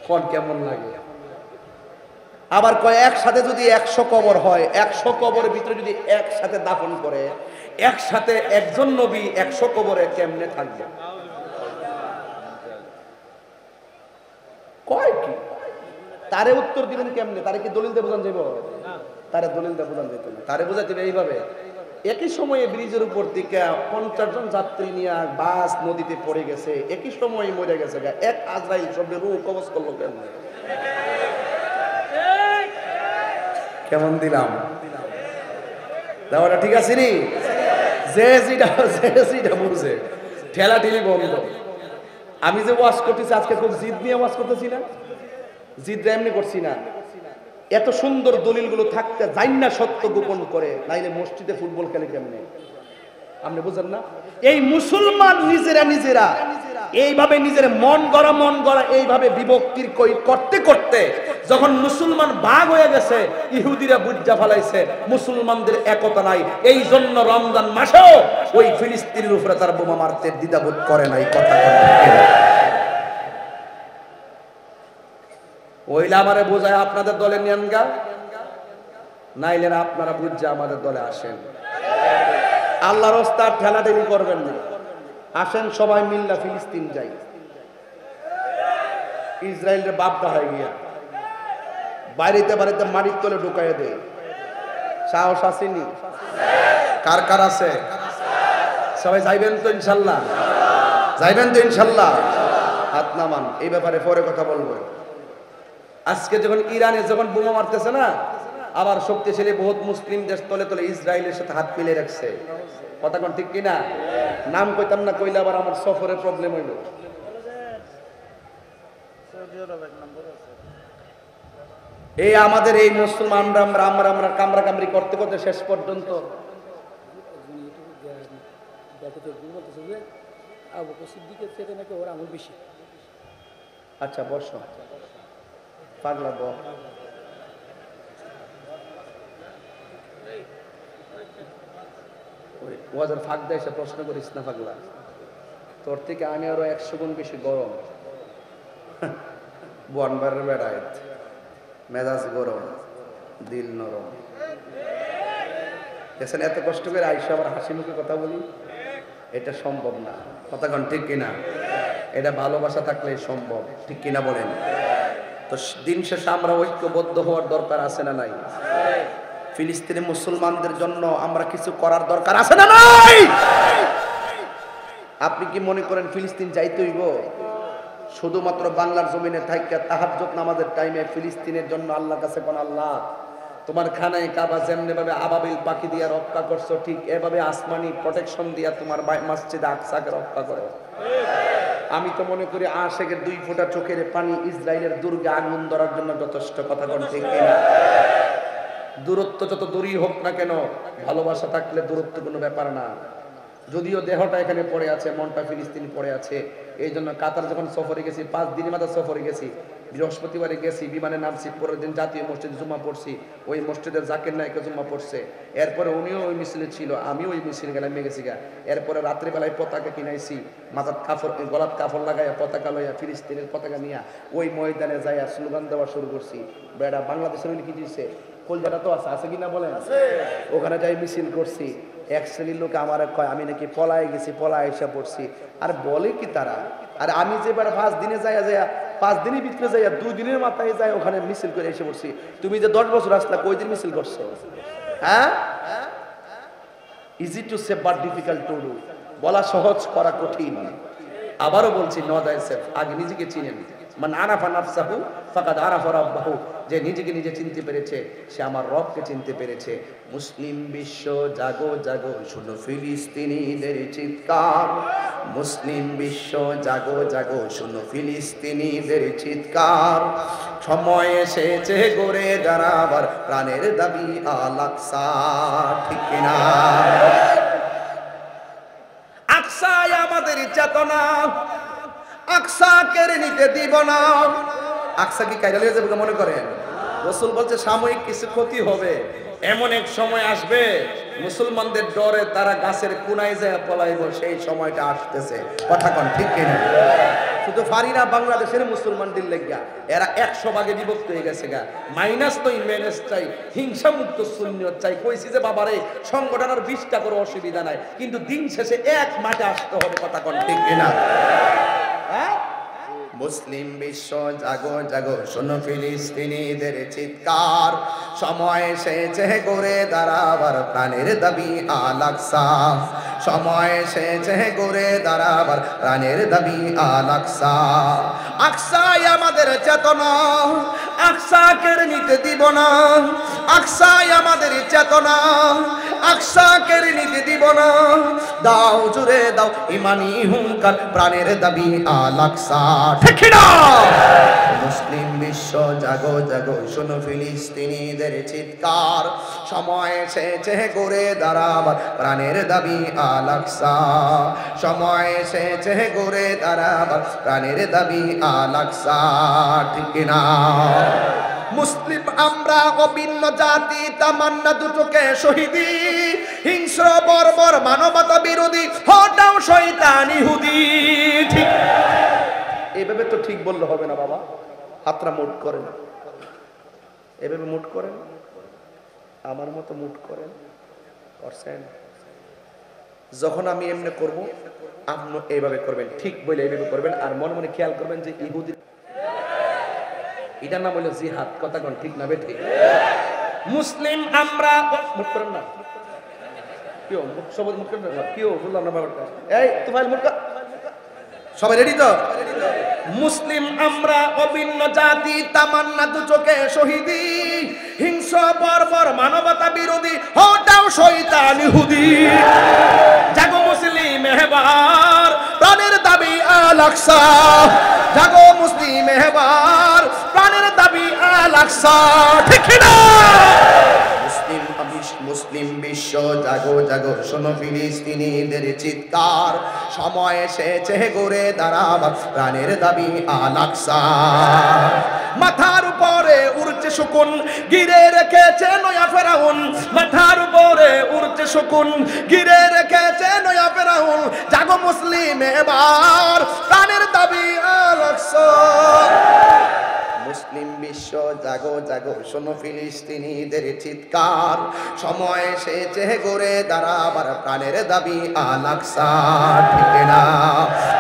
কোন কেমন লাগে? আবার কয় একসাথে যদি 100 কবর হয়, 100 কবরের ভিতরে যদি একসাথে দাফন করে, একসাথে একজন নবী 100 কবরে কেমনে থাকবে? কয় কি তারে উত্তর দিবেন কেমনে? তারে কি দলিল দিয়ে বোঝান যাইব? তারে দলিল দিয়ে বোঝান যেত না, তারে বোঝাতে হবে এইভাবে। একই সময়ে ব্রিজের উপর থেকে 50 জন যাত্রী নিয়ে বাস নদীতে পড়ে গেছে, একই সময়ে মরে গেছে। এক আজরাইল সবে রূহ কবজ করলো কেমনে? কেমন দিলাম দাওয়াটা? ঠিক আছে নি? যে যেটা বুঝে ঠেলা ঠেলি বন্ধ। আমি যে ওয়াজ করতেছি আজকে খুব জিদ নিয়ে ওয়াজ করতেছি না, জিদ এমনি করছি না। এত সুন্দর দলিলগুলো থাকতে যাই না সত্য গোপন করে, নাইলে মসজিদে ফুটবল খেলে কেমনে? আপনি বুঝেন না? এই মুসলমান নিজেরা এইভাবে নিজের মন গড়া এইভাবে বিভক্তির করতে করতে যখন মুসলমান ভাগ হয়ে গেছে, ইহুদিরা বুঝা ফেলাইছে মুসলমানদের একতা নাই। এই জন্য রমজান মাসেও ওই ফিলিস্তিনের উপরে তার বোমা মারতে দ্বিধাবোধ করে নাই। কথা ওইলা আমারে বোঝায় আপনাদের দলে নেন গা, নাইলে আপনারা বুঝা আমাদের দলে আসেন। আল্লাহর ওস্তাদ ঠেলাঠেলি করবেন না, আসেন সবাই মিল্লা ফিলিস্তিন যাই। ইসরায়েলের বাপটা হয়ে গিয়া বাড়িতে বাড়িতে মাটির তলে ঢুকাইয়া দেয়। সাহস আসেনি? কার কার আছে? সবাই যাইবেন তো ইনশাল্লাহ? যাইবেন তো ইনশাল্লাহ? হাত নামান, এই ব্যাপারে পরে কথা বলবো। আজকে যখন ইরানে যখন বোমা মারতেছে না, আবার শক্তিশালী বহুত মুসলিম দেশ তলে তলে ইসরায়েলের সাথে হাত মিলে রাখছে। কথা কোন ঠিক কিনা? নাম কইতাম না, কইলে আবার আমার সফরে প্রবলেম হইল। এই আমাদের এই মুসলমান আমরা কামরা কামড়ি করতে করতে শেষ পর্যন্ত আচ্ছা বস পাগলা ব ওয়াজের ফাঁক দেয় সে প্রশ্ন করিস না পাগলা, তোর থেকে আমি আরো 100 গুণ বেশি গরম। বনবারের বেড়ায় মেজাজ গরম, দিল নরম। দেখছেন এত কষ্ট করে আইসা আবার হাসি মুখে কথা বলি, এটা সম্ভব না। কথা কন ঠিক কিনা? এটা ভালোবাসা থাকলে সম্ভব, ঠিক কিনা বলেন? তো দিন শেষে আমরা ঐক্যবদ্ধ হওয়ার দরকার আছে না নাই? ফিলিস্তিনি মুসলমানদের জন্য আমরা কিছু করার দরকার আছে না নাই? আপনি কি মনে করেন ফিলিস্তিন যাইতে হইব? শুধুমাত্র বাংলার জমিনে থাইকা তাহাজ্জুদ নামাজের টাইমে ফিলিস্তিনের জন্য আল্লাহর কাছে কোন আল্লাহ তোমার খানায় কাবা যেমনি ভাবে আবাবিল পাখি দিয়া রক্ষা করছো, ঠিক এভাবে আসমানি প্রোটেকশন দিয়া তোমার মসজিদে আকসাকে রক্ষা করো। আমি তো মনে করি আশেকের 2 ফোঁটা চোখের পানি ইসরায়েলের দুর্গে আগুন ধরার জন্য যথেষ্ট। কথা কোন ঠিক কিনা? দূরত্ব যত দূরই হোক না কেন, ভালোবাসা থাকলে দূরত্ব কোনো ব্যাপার না। যদিও দেহটা এখানে পড়ে আছে, মনটা ফিলিস্তিনি পড়ে আছে। এই জন্য কাতার যখন সফরে গেছি, 5 দিনের মাথা সফরে গেছি, বৃহস্পতিবারে গেছি, বিমানে নামছি, পরের দিন জাতীয় মসজিদে জুম্মা পড়ছি, ওই মসজিদের জাকির নায়কে জুম্মা পড়ছে। এরপরে উনিও ওই মিছিলে ছিল, আমিও ওই মিছিল গেলাম গেছি গা। এরপরে রাত্রিবেলায় পতাকা কিনাইছি, মাথার কাফড় গলাত কাফড় লাগাইয়া পতাকা লইয়া ফিলিস্তিনের পতাকা নিয়ে ওই ময়দানে যাইয়া স্লোগান দেওয়া শুরু করছি। বেড়া বাংলাদেশের কি দিয়েছে, কলকাতা তো আছে, আছে কিনা বলেন? ওখানে যাই মিছিল করছি। এক শ্রেণীর লোক আমার কয় আমি নাকি পলায় গেছি, পলায় এসে পড়ছি। আর বলে কি তারা? আর আমি যেবার 5 দিনে যাইয়া 5 দিনের ভিতরে যাইয়া 2 দিনের মাথায় যাই ওখানে মিছিল করে এসে পড়ছি। তুমি যে 10 বছর আসলা, কই দিন মিছিল করছো? হ্যাঁ, easy to say but difficult to do. বলা সহজ, করা কঠিন। আবারও বলছি, নো দাইসেলফ, আগে নিজেকে চিনেন। মান আরাফা নাফসাহু ফাকাদ আরাফা রাব্বাহু। যে নিজেকে নিজে চিনতে পেরেছে, সে আমার রবকে চিনতে পেরেছে। মুসলিম বিশ্ব জাগো জাগো, শুনো ফিলিস্তিনিদের চিৎকার। মুসলিম বিশ্ব জাগো জাগো, শুনো ফিলিস্তিনিদের চিৎকার। সময় এসেছে গড়ে দাঁড়াবার প্রাণের দাবি আল আকসা। ঠিক কিনা? আকসায় আমাদের চেতনা, আকসা কেড়ে নিতে দিব না। আকসা কি কাইরা লিয়ে যাবে মনে করেন? রাসূল বলছে সাময়িক কিছু ক্ষতি হবে, এমন এক সময় আসবে মুসলমানদের ডরে তারা গাছের কোনায় যায় পলাইব, সেই সময়টা আসতেছে। কথা কোন ঠিক কিনা? শুধু ফারিনা বাংলাদেশের মুসলমানদের লেগা এরা 100 ভাগে বিভক্ত হয়ে গেছে গা। মাইনাস তো ইমেনেস চাই, হিংসা মুক্ত সুন্নিয়ত চাই। কইছি যে বাবারে সংগঠন আর 20টা করে অসুবিধা নাই, কিন্তু দিন শেষে এক মাঠে আসতে হবে। কথা কোন ঠিক কিনা? হ্যাঁ, মুসলিম বিশ্ব জাগো জাগো, শোনো ফিলিস্তিনিদের চিৎকার। সময় এসেছে গড়ে দাঁড়াবার প্রাণের দাবি আল আকসা। সময় এসেছে গড়ে দাঁড়াবার প্রাণের দাবি আল আকসা। আকসাই আমাদের চেতনা, আকসা কেড়ে নিতে দিব না। আকসাই আমাদের চেতনা, আকসাকে নিতে দিব না। দাও জুড়ে দাও ইমানি হুঙ্কার, প্রাণের দাবি আল আকসা। ঠিক না? মুসলিম বিশ্ব জাগো জাগো, শোনো ফিলিস্তিনিদের চিৎকার, সময় এসেছে ঘুরে দাঁড়াবার, প্রাণের দাবি আল আকসা। সময় এসেছে ঘুরে দাঁড়াবার, প্রাণের দাবি আল আকসা। ঠিক না? মুসলিম আমরা অভিন্ন জাতি, তামান্না দুটোকে শহীদি, হিংস্র বর্বর মানবতা বিরোধী, হটাও শয়তান ইহুদি। ঠিক এভাবে তো ঠিক বললে হবে না বাবা, হাতরা মুট করেন, এভাবে মুট করেন, আমার মতো মুট করেন, করছেন। যখন আমি এমনি করব আপনি এইভাবে করবেন, ঠিক বলে এইভাবে করবেন, আর মনে মনে খেয়াল করবেন যে ইহুদি, এটার নাম হলো জিহাদ। কথা কোন ঠিক না বেঠি? মুসলিম আমরা মুট করেন না, কেউ সবাই মুট করেন না, কেউ বললাম না ব্যাপারটা। এই তুফাইল মুট কর, সবাই রেডি তো? মুসলিম আমরা অভিন্ন জাতি, তামান্না দু চোখে শহীদি, হিংস্র বর্বর মানবতা বিরোধী, হটাও শয়তান ইহুদি। জাগো মুসলিম এবার, প্রাণের দাবি আল আকসা। জাগো মুসলিম এবার, প্রাণের দাবি আল আকসা। ঠিক না? মুসলিম বিশ্ব জাগো জাগো, শোনো ফিলিস্তিনিদের চিৎকার, সময় এসেছে ঘুরে দাঁড়াবার, প্রাণের দাবি আল আকসা। মাথার উপরে উড়ছে শকুন, গিরে রেখেছে নয়া ফেরাউন। মাথার উপরে উড়ছে শকুন, গিরে রেখেছে নয়া ফেরাউন। জাগো মুসলিম এবার, প্রাণের দাবি আল আকসা। মুসলিম বিশ্ব জাগো জাগো, শোনো ফিলিস্তিনিদের চিৎকার, সময় এসেছে ঘুরে দাঁড়াবার, প্রাণের দাবি আল আকসা। ঠিক না?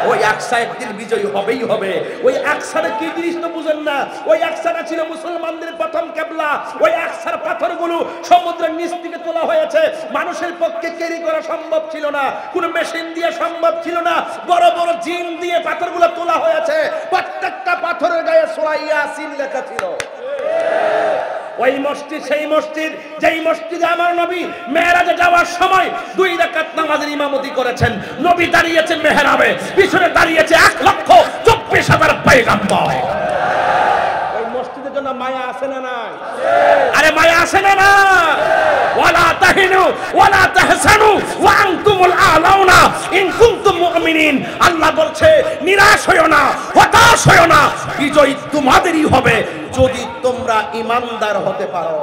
ওই আকসা একদিন বিজয়ী হবেই হবে। ওই আকসাটা কি জিনিস তো বুঝেন না? ওই আকসাটা ছিল মুসলমানদের প্রথম কিবলা। ওই আকসার পাথরগুলো সমুদ্রের নিচ থেকে তোলা হয়েছে। মানুষের পক্ষে ক্যারি করা সম্ভব ছিল না, কোনো মেশিন দিয়ে সম্ভব ছিল না। বড় বড় জিন দিয়ে পাথরগুলো তোলা হয়েছে। প্রত্যেকটা পাথরের গায়ে সূরা ইয়াসিন লেখা ছিল। ওই মসজিদ সেই মসজিদ যেই মসজিদে আমার নবী মেরাজে যাওয়ার সময় 2 রাকাত নামাজের ইমামতি করেছেন। নবী দাঁড়িয়েছেন মেহরাবে, পিছনে দাঁড়িয়েছে 1,24,000 পয়গম্বর। ওই মসজিদের জন্য মায়া আছে না নাই? আরে মায়া আছে না না? ওয়ালা তাহিনু ওয়ালা তাহসানু ওয়া আনতুমুল আলাউনা ইন কুনতুম মুমিনিন। আল্লাহ বলছে নিরাশ হয়ো না, হতাশ হয়ো না, বিজয় তোমাদেরই হবে যদি তোমরা ঈমানদার হতে পারো।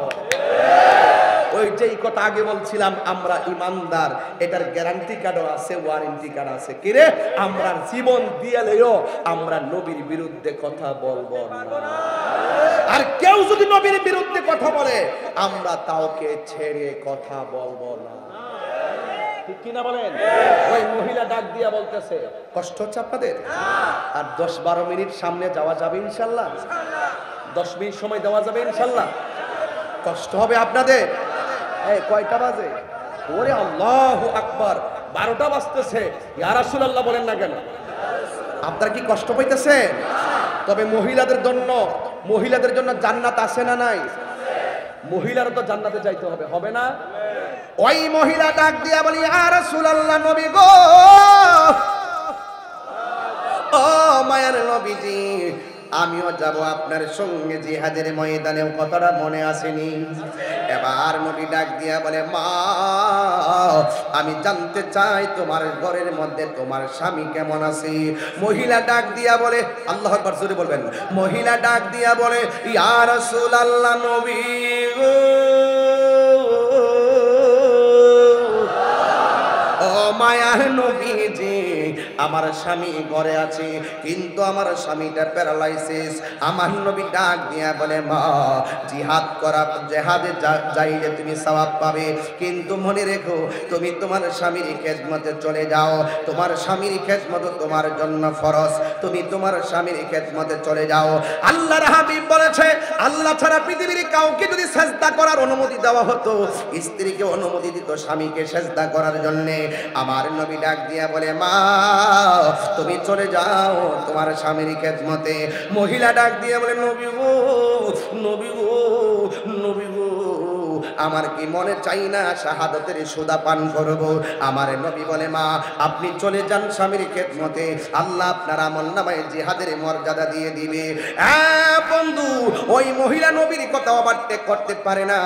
ওই যেই কথা আগে বলছিলাম আমরা ঈমানদার, এটার গ্যারান্টি কার্ডও আছে, ওয়ারেন্টি কার্ড আছে। কি রে? আমরা জীবন দিয়েলেও আমরা নবীর বিরুদ্ধে কথা বলবো না। আর কেউ যদি নবীর বিরুদ্ধে কথা বলে আমরা তাওকে ছেড়ে কথা বলবো না। ঠিক কি না বলেন? ওই মহিলা ডাক দিয়া বলতেছে, কষ্ট হচ্ছে আপনাদের? আর 10-12 মিনিট সামনে যাওয়া যাবে ইনশাআল্লাহ? 10 মিনিট সময় দেওয়া যাবে ইনশাআল্লাহ? কষ্ট হবে আপনাদের? এই কয়টা বাজে? ওরে আল্লাহু আকবার, 12টা বাজতেছে। ইয়া রাসূলুল্লাহ বলেন না কেন? আপনারা কি কষ্ট পাইতেছেন? তবে মহিলাদের জন্য জান্নাত আছে না নাই? মহিলারা তো জান্নাতে যাইতে হবে, হবে না? ওই মহিলা ডাক দিয়া বলি, ইয়া রাসূলুল্লাহ, নবী গো, ও মায়ের নবীজি, আমিও যাব আপনার সঙ্গে জিহাদের ময়দানে। কথাটা মনে আসেনি? এবার নবী ডাক দিয়া বলে, মা, আমি জানতে চাই তোমার ঘরের মধ্যে তোমার স্বামী কেমন আছে। মহিলা ডাক দিয়া বলে, আল্লাহু আকবার জোরে বলবেন। মহিলা ডাক দিয়া বলে, ইয়া রাসূলুল্লাহ, নবী গো, ও মায়ার নবীজি, আমার স্বামী ঘরে আছে, কিন্তু আমার স্বামীটা প্যারালাইসিস। আমার নবী ডাক দিয়া বলে, মা, জিহাদে যাইলে তুমি সওয়াব পাবে, কিন্তু মনে রেখো তুমি তোমার স্বামীর খেদমতে চলে যাও। তোমার স্বামীর খেদমত তোমার জন্য ফরজ, তুমি তোমার স্বামীর খেদমতে চলে যাও। আল্লাহর হাবিব বলেছে, আল্লাহ ছাড়া পৃথিবীর কাউকে যদি সেজদা করার অনুমতি দেওয়া হতো, স্ত্রীকে অনুমতি দিত স্বামীকে সেজদা করার জন্য। আমার নবী ডাক দিয়া বলে, মা, তুমি চলে যাও তোমার স্বামীর খেদমতে। মহিলা ডাক দিয়ে বলে, নবী গো, নবী গো, নবী গো, আমার কি মনে চাই না শাহাদাতের সুদা পান করব। আমার নবী বলে মা আপনি চলে যান স্বামীর খেদমতে, আল্লাহ আপনার আমলনামায় জিহাদের মর্যাদা দিয়ে দিবে। বন্ধু ওই মহিলা নবীর কথা ওভারটেক করতে পারে না,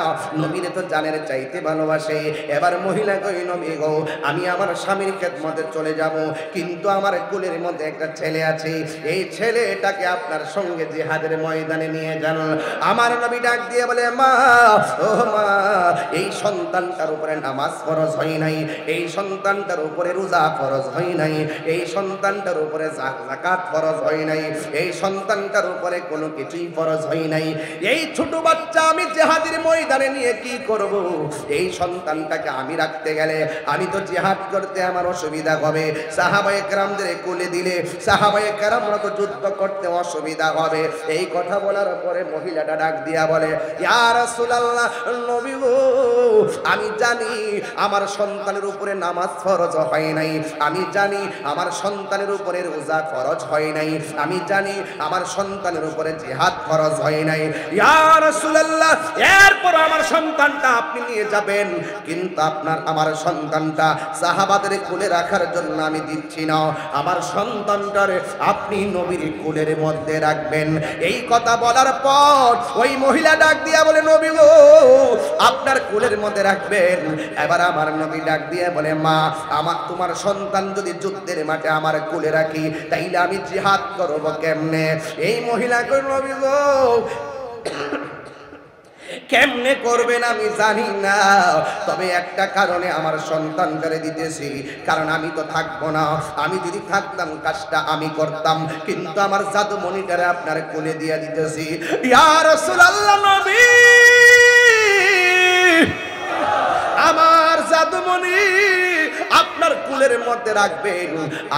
নবীর তো জানের চাইতে ভালোবাসে। এবার মহিলা কই নবী গো আমি আমার স্বামীর খেদমতে চলে যাব, কিন্তু আমার কুলের মধ্যে একটা ছেলে আছে, এই ছেলেটাকে আপনার সঙ্গে জিহাদের ময়দানে নিয়ে যান। আমার নবী ডাক দিয়ে বলে মা ও মা এই সন্তানটার উপরে নামাজ ফরজ হয় নাই, এই সন্তানটার উপরে রোজা ফরজ হয় নাই, এই সন্তানটার উপরে যাকাত ফরজ হয় নাই, এই সন্তানটার উপরে কোনো কিছুই ফরজ হয় নাই। এই ছোট বাচ্চা আমি জিহাদের ময়দানে নিয়ে কি করব? এই সন্তানটাকে আমি রাখতে গেলে আমি তো জিহাদ করতে আমার অসুবিধা হবে, সাহাবায়ে কেরামদের কোলে দিলে সাহাবায়ে কেরামরা তো যুদ্ধ করতে অসুবিধা হবে। এই কথা বলার পরে মহিলাটা ডাক দিয়া বলে ইয়া রাসূলুল্লাহ নবী গো আমি জানি আমার সন্তানের উপরে নামাজ ফরজ হয় নাই, আমি জানি আমার সন্তানের উপরে রোজা ফরজ হয় নাই, আমি জানি আমার সন্তানের উপরে জিহাদ ফরজ হয় নাই। ইয়া রাসূলুল্লাহ এরপর আমার সন্তানটা আপনি নিয়ে যাবেন, কিন্তু আমার সন্তানটা সাহাবাদের কোলে রাখার জন্য আমি দিচ্ছি না, আমার সন্তানটারে আপনি নবীর কোলের মধ্যে রাখবেন। এই কথা বলার পর ওই মহিলা ডাক দিয়া বলে নবী গো আপনার কোলের মধ্যে রাখবেন। এবার আমার নবী ডাক দিয়ে বলে মা তোমার সন্তান যদি যুদ্ধের মাঠে আমার কোলে রাখি তাইলে আমি জিহাদ করব কেমনে? এই মহিলা কই নবী গো কেমনে করবেন আমি জানি না, তবে একটা কারণে আমার সন্তানটারে দিতেছি, কারণ আমি তো থাকবো না, আমি যদি থাকতাম কাজটা আমি করতাম, কিন্তু আমার জাদুমণিটারে আপনার কোলে দিয়ে দিতেছি। ইয়া রাসূলুল্লাহ নবী আমার জাদুমণি আপনার কুলের মধ্যে রাখবেন,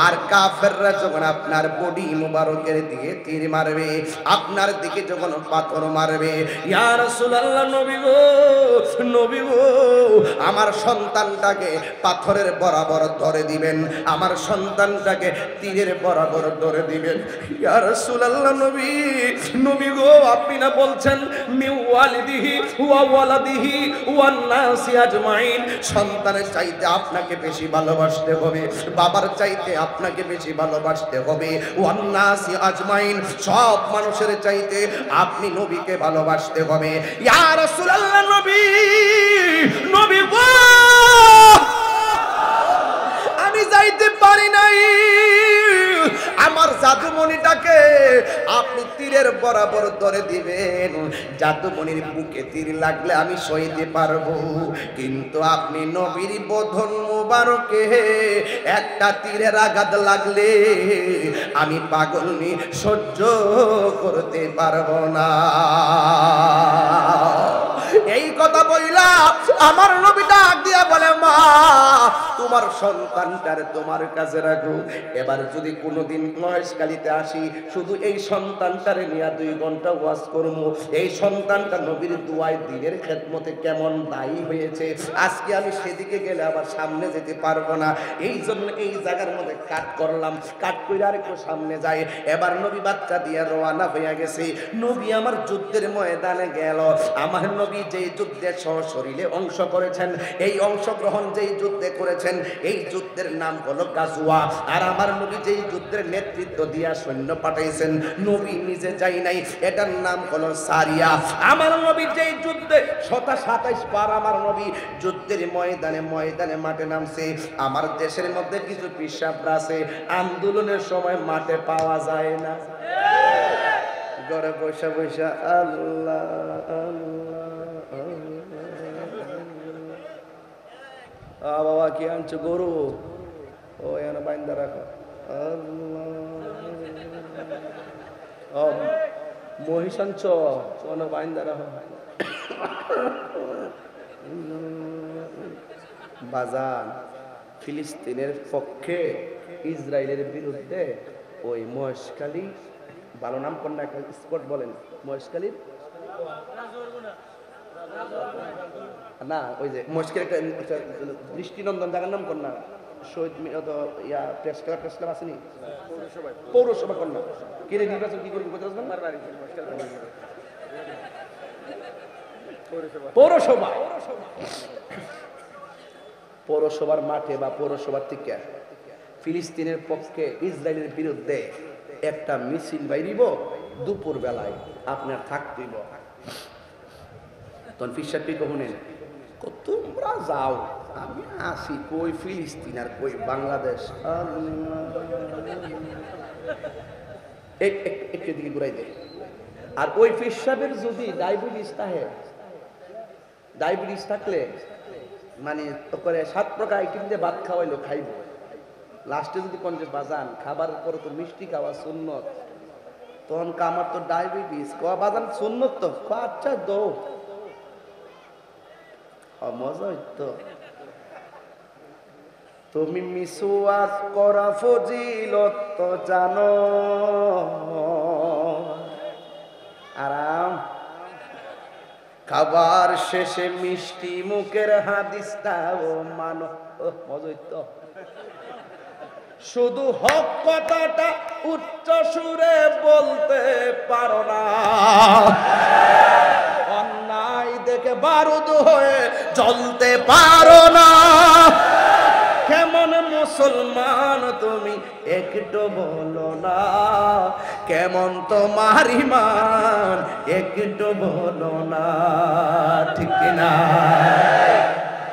আর কাফেররা যখন আপনার বডি মুবারকের দিকে তীর মারবে, আপনার দিকে যখন পাথর মারবে, ইয়া রাসূলুল্লাহ নবী গো আমার সন্তানটাকে পাথরের বরাবর ধরে দিবেন, আমার সন্তানটাকে তীরের বরাবর ধরে দিবেন। ইয়া রাসূলুল্লাহ নবী গো আপনি না বলছেন মিওয়ালিদিহি ওয়া ওয়ালাদিহি ওয়ান নাসি আজমাইন, সন্তানের চাইতে আপনাকে বেশি ভালোবাসতে হবে, বাবার চাইতে আপনাকে বেশি ভালোবাসতে হবে, ওয়ান নাসি আজমাইন সব মানুষের চাইতে আপনি নবীকে ভালোবাসতে হবে। ইয়া রাসূলুল্লাহ নবী গো আমি যাইতে পারি নাই, আমার জাদুমণিটাকে আপনি তীরের বরাবর ধরে দিবেন, জাদুমণির বুকে তীর লাগলে আমি সইতে পারবো, কিন্তু আপনি নবীর বদন মুবারকে একটা তীরের আঘাত লাগলে আমি পাগলনি সহ্য করতে পারবো না। এই কথা বইলা আমার নবী ডাক দিয়া বলে মা তোমার সন্তানটারে তোমার কাছে রাখো, এবার যদি কোনোদিন মহেশখালীতে আসি শুধু এই সন্তানটারে নিয়ে 2 ঘন্টা ওয়াজ করবো, এই সন্তানটা নবীর দুয়ায় দিনের খেদমতে কেমন দায়ী হয়েছে, আজকে আমি সেদিকে গেলে আবার সামনে যেতে পারবো না, এই জন্য এই জায়গার মধ্যে কাট করলাম, কাট করে আর একটু সামনে যায়। এবার নবী বাচ্চা দিয়ে রওনা হয়ে গেছে, নবী আমার যুদ্ধের ময়দানে গেল। আমার নবী যেই যুদ্ধে সশরীরে অংশ করেছেন, এই অংশগ্রহণ যেই যুদ্ধে করেছেন এই যুদ্ধের নাম হলো গাজওয়া, আর আমার নবী যেই যুদ্ধের নেতৃত্ব দিয়া সৈন্য পাঠাইছেন নবী নিজে যাই নাই, এটার নাম হলো সারিয়া। আমার নবী যেই যুদ্ধে 27 বার আমার নবী যুদ্ধের ময়দানে মাঠে নামছে। আমার দেশের মধ্যে কিছু পিসাবরা আছে আন্দোলনের সময় মাঠে পাওয়া যায় না, ঘরে বসে বসে আল্লাহ বাবা কি আনছো গরু, ও এখানে বাইন্দা রাখো, মহিষ আনছ ওখানে বাইন্দা রাখো। বাজান ফিলিস্তিনের পক্ষে ইসরায়েলের বিরুদ্ধে ওই মহেশখালী, ভালো নাম কন্যা একটা স্পট বলেন মহেশখালীর না, ওই যে মহেশখালী একটা দৃষ্টিনন্দন জায়গার নাম কন্যা শহীদ প্রেস ক্লাব আসেনি, পৌরসভা কন্যা কি রে নির্বাচন কি করবি কোথায় আসবেন পৌরসভা, পৌরসভার মাঠে বা পৌরসভার থেকে ফিলিস্তিনের পক্ষে ইসরায়েলের বিরুদ্ধে একটা মিছিল বাইরিব দুপুর বেলায়, আপনার থাকতেইব। তখন ফিসারটি কখনেন তোমরা যাও, আমি আসি, কই ফিলিস্তিন আর কই বাংলাদেশ। একটু দিকে ঘুরাই দেয়। আর ওই ফিসাবের যদি ডায়াবেটিস থাকে, ডায়াবেটিস থাকলে মানে করে 7 প্রকার আইটেম দিয়ে ভাত খাওয়াইলো খাইব, লাস্টে যদি কনজে বাজান খাবার পরে তো মিষ্টি খাওয়া সুন্নত, তখন আমার তো ডায়াবেটিস, কোয়া বাজান সুন্নত তো, আচ্ছা দো মজা হইতো। তুমি মিসওয়াক করা ফজিলত তো জানো, আরাম খাবার শেষে মিষ্টি মুখের হাদিসটাও মানো, মজা হইতো। শুধু হক কথাটা উচ্চ সুরে বলতে পারো না, অন্যায় দেখে বারুদ হয়ে জ্বলতে পারো না। কেমন মুসলমান তুমি একটু বলো না, কেমন তোমার ঈমান একটু বলো না, ঠিক কিনা?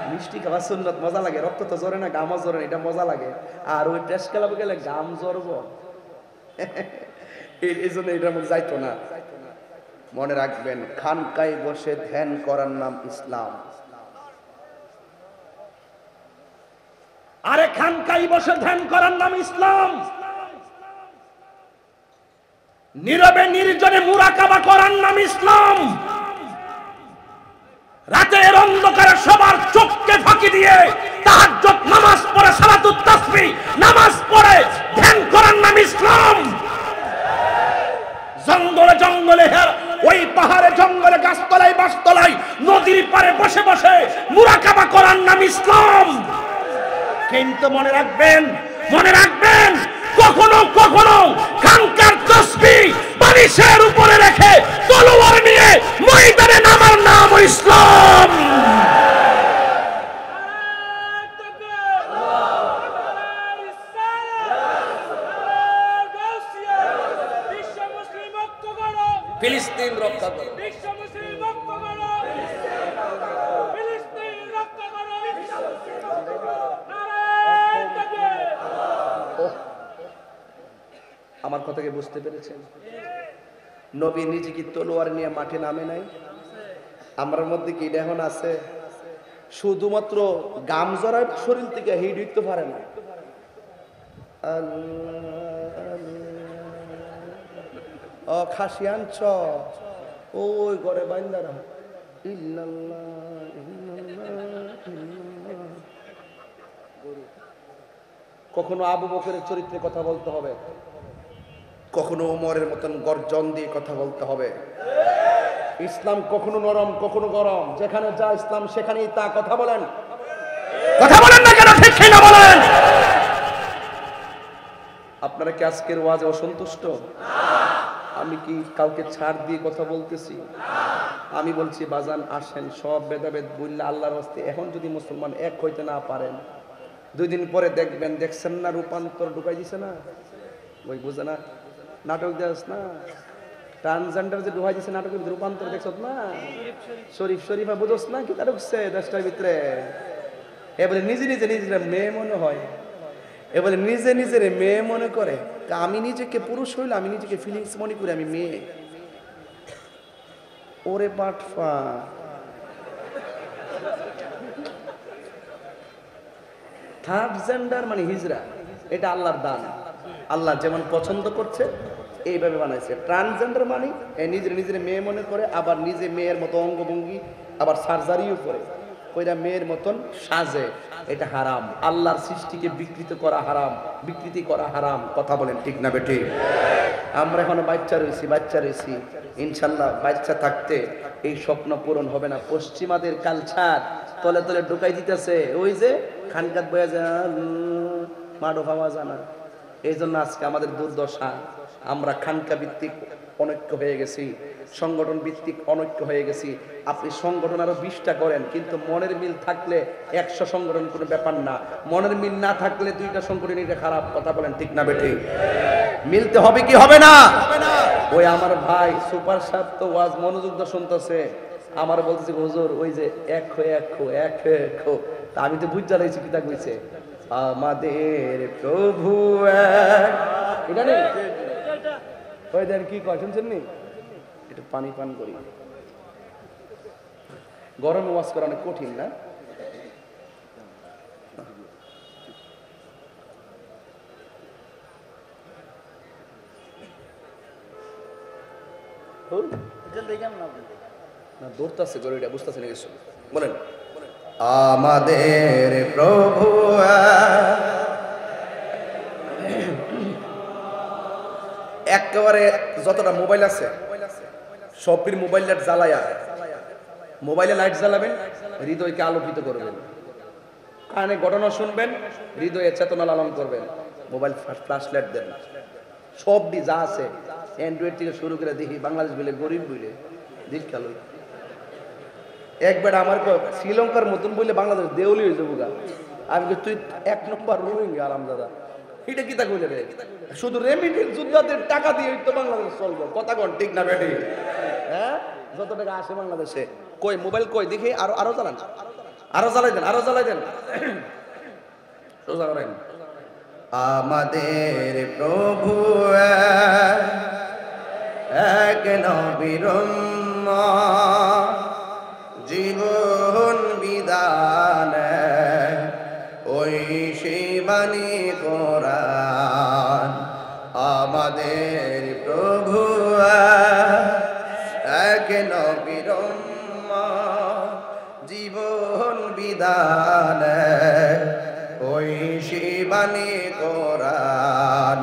মিষ্টি খাওয়া সুন্নত, মজা লাগে। রক্ত তো জ্বরে না, গামও জ্বরে না, এটা মজা লাগে। আর ওই প্রেস ক্লাবে গেলে গাম জ্বরব, এই জন্য এটার মধ্যে যাইতো না। মনে রাখবেন, খানকায় বসে ধ্যান করার নাম ইসলাম। আরে খানকায় বসে ধ্যান করার নাম ইসলাম। নীরবে নির্জনে মুরাকাবা করার নাম ইসলাম। রাতের অন্ধকারে সবার চোখকে ফাঁকি দিয়ে তাহাজ্জুদ নামাজ পড়ে, সালাতুত তাসবিহ নামাজ পড়ে ধ্যান করার নাম ইসলাম। জঙ্গলে জঙ্গলে, ওই পাহাড়ে জঙ্গলে, গাছতলায় বাসতলায়, নদীর পারে বসে বসে মুরাকাবা করার নাম ইসলাম। কিন্তু মনে রাখবেন, মনে রাখবেন, কখনো কখনো খানকার তাসবিহ বালিশের উপরে রেখে তলোয়ার নিয়ে ময়দানে নামার নাম ইসলাম। ফিলিস্তিন রক্ষা করো, আমার কথাকে বুঝতে পেরেছেন? নবী নিজে কি তলোয়ার নিয়ে মাঠে নামে নাই? আমার মধ্যে কি এটা এখন আছে? শুধুমাত্র গাম জড়ার শরীর থেকে হিট উঠতে পারে না। ও খাসি আনছ, ওই ঘরে বাইন্দারা কখনো আবু বকরের চরিত্রে কথা বলতে হবে, কখনো ওমরের মতন গর্জন দিয়ে কথা বলতে হবে। ইসলাম কখনো নরম, কখনো গরম, যেখানে যা ইসলাম সেখানেই তা। কথা বলেন, কথা বলেন না কেন? ঠিক না বলেন? আপনারা কি আজকের ওয়াজে অসন্তুষ্ট? আমি কি কাউকে ছাড় দিয়ে কথা বলতেছি? আমি বলছি বাজান আসেন, সব ভেদাভেদ বললে আল্লাহর রাস্তায় এখন যদি মুসলমান এক হইতে না পারেন, 2 দিন পরে দেখবেন, দেখছেন না রূপান্তর ঢুকাই দিছে না? ওই বুঝে না, নাটক দেখ না, ট্রান্সজেন্ডার যে ঢুকাই দিছে নাটকের রূপান্তর দেখছ না? শরীফা বুঝোস না কি তার ঢুকছে 10টার ভিতরে? এ বলে নিজে নিজে নিজের মেয়ে মনে হয়, এ বলে নিজে নিজের মেয়ে মনে করে। আমি নিজেকে পুরুষ হইলে আমি নিজেকে ফিলিংস মনে করি আমি মেয়ে। ওরে বাটফা, থার্ড জেন্ডার মানে হিজরা, এটা আল্লাহর দান। আল্লাহ যেমন পছন্দ করছে এইভাবে বানাইছে। ট্রান্সজেন্ডার মানে নিজের নিজের মেয়ে মনে করে, আবার নিজে মেয়ের মতো অঙ্গভঙ্গি, আবার সার্জারিও করে, ওইটা মেয়ের মতন সাজে। এটা হারাম। আল্লাহর সৃষ্টিকে বিকৃত করা হারাম, বিকৃতি করা হারাম। কথা বলেন ঠিক না বেঠিক? আমরা এখনো বাচ্চা রয়েছি, ইনশাল্লাহ বাচ্চা থাকতে এই স্বপ্ন পূরণ হবে না। পশ্চিমাদের কালচার তলে তলে ঢুকাই দিতেছে, ওই যে খানকাত বয়া যান মাডো পাওয়া জানা। এই জন্য আজকে আমাদের দুর্দশা, আমরা খানকা ভিত্তিক অনৈক্য হয়ে গেছি। সংগঠন ভিত্তিক অনৈক্য হয়ে গেছি। আপনি সংগঠন আরো 20টা করেন, কিন্তু মনের মিল থাকলে 100 সংগঠন কোনো ব্যাপার না। মনের মিল না থাকলে 2টা সংগঠন এটা খারাপ। কথা বলেন ঠিক না বেঠিক? মিলতে হবে কি হবে না? ওই আমার ভাই সুপার সাহেব তো ওয়াজ মনোযোগ দিয়ে শুনতেছে, আমার বলতেছে হুজুর ওই যে এক হয়ে এক হো এক হয়ে এক হো। তা আমি তো বুঝ জ্বালাইছি কি তা কইছে, আমাদের প্রভু এক। এটা নেই ওই দেন কি কয় শুনছেন নি? একটু পানি পান করি। গরমে ওয়াজ করা অনেক কঠিন না? না দৌড়তেছে গরুটা, বুঝতেছে না কিছু। বলেন আমাদের প্রভু একেবারে যতটা মোবাইল আছে সবটির মোবাইল লাইট জ্বালায়া, মোবাইলে লাইট জ্বালাবেন, হৃদয়কে আলোকিত করবেন, কানে ঘটনা শুনবেন, হৃদয়ে চেতনা লালন করবেন। মোবাইল ফ্ল্যাশ লাইট দেন, সবটি যা আছে অ্যান্ড্রয়েড থেকে শুরু করে দেখি বাংলাদেশ বলে গরিব বলে দীক্ষা লই। একবার আমার শ্রীলঙ্কার মতন বললে বাংলাদেশ দেউলি হয়ে যাবো গা। আমি তুই 1 নম্বর রোহিঙ্গা আরাম দাদা, এটা কি তা কইলে রে? শুধু রেমিটেন্স যোদ্ধাদের টাকা দিয়ে তো বাংলাদেশ চলবে। কথা কোন ঠিক না বেটি? হ্যাঁ, যত টাকা আসে বাংলাদেশে কই মোবাইল কই দেখি, আরো আরো চালান, আরো চালাই দেন, আরো চালাই দেন, সোজা করেন। আমাদের প্রভু এক নবীর উম্মত, জীবন বিধান ওই শিবানী কোরআন। আমাদের প্রভু এক নবীর উম্মত, জীবন বিধান ওই শিবানী কোরআন।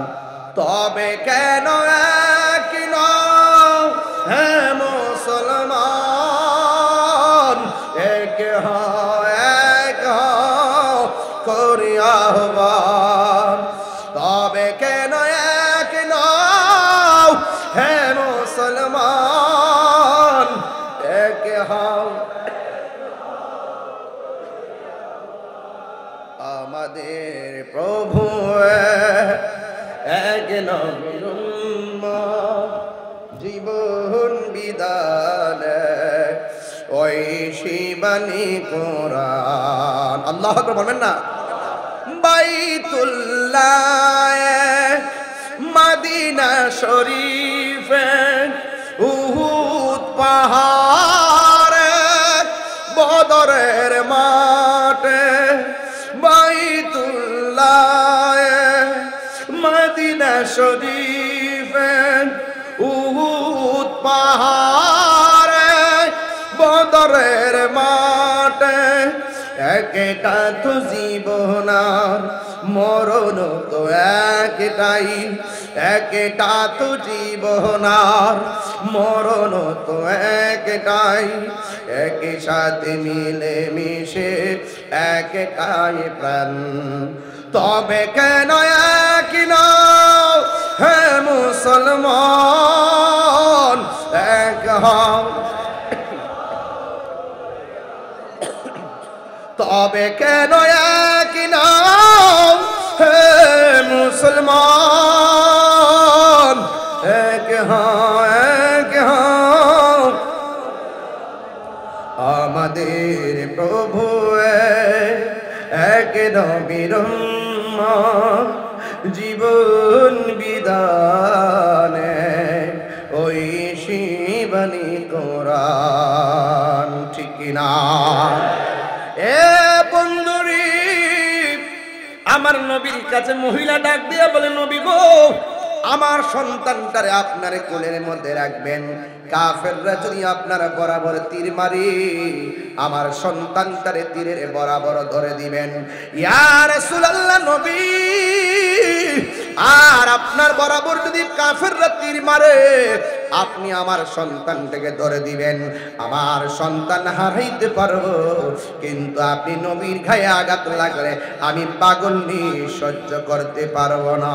তবে কেন এক নও হে মুসলমান, এক হও এক হও করি আহ্বান। তবে কেন এক নও হে মুসলমান, এক হও। আমাদের প্রভু এক নবীর উম্মত, জীবন বিধান ওই শিবানী কোরআন। আল্লাহু আকবার বলবেন না? বাইতুল্লাহ মদিনা শরীফে উহুদ পাহাড়ে বদরের মাঠে, বাইতুল্লাহ মদিনা শরীফে উহুদ পাহাড়ে বদরের মাঠে, একটা তো জীবন আর মরণ তো একটাই, একটা তো জীবন আর মরণ তো একটাই, একই সাথে মিলে মিশে একটাই প্রাণ। তবে কেন এক নও হে মুসলমান, এক হও। তবে কেন এক নও হে মুসলমান, এক হও এক হও। আমাদের প্রভু এক নবীর উম্মত, জীবন বিধান ওই শিবানী কোরআন। ঠিক না? এ বন্ধুরি, আমার নবীর কাছে মহিলা ডাক দিয়ে বলে, নবী গো, আমার সন্তানটারে আপনার কোলের মধ্যে রাখবেন। কাফেররা যদি আপনারা বরাবর তীর মারি, আমার সন্তানটারে তীরের বরাবর ধরে দিবেন। ইয়া রাসূলুল্লাহ নবী, আর আপনার বরাবর যদি কাফেররা তীর মারে, আপনি আমার সন্তানটাকে ধরে দিবেন। আমার সন্তান হারাইতে পারবো, কিন্তু আপনি নবীর গায়ে আঘাত লাগলে আমি পাগল সহ্য করতে পারবো না।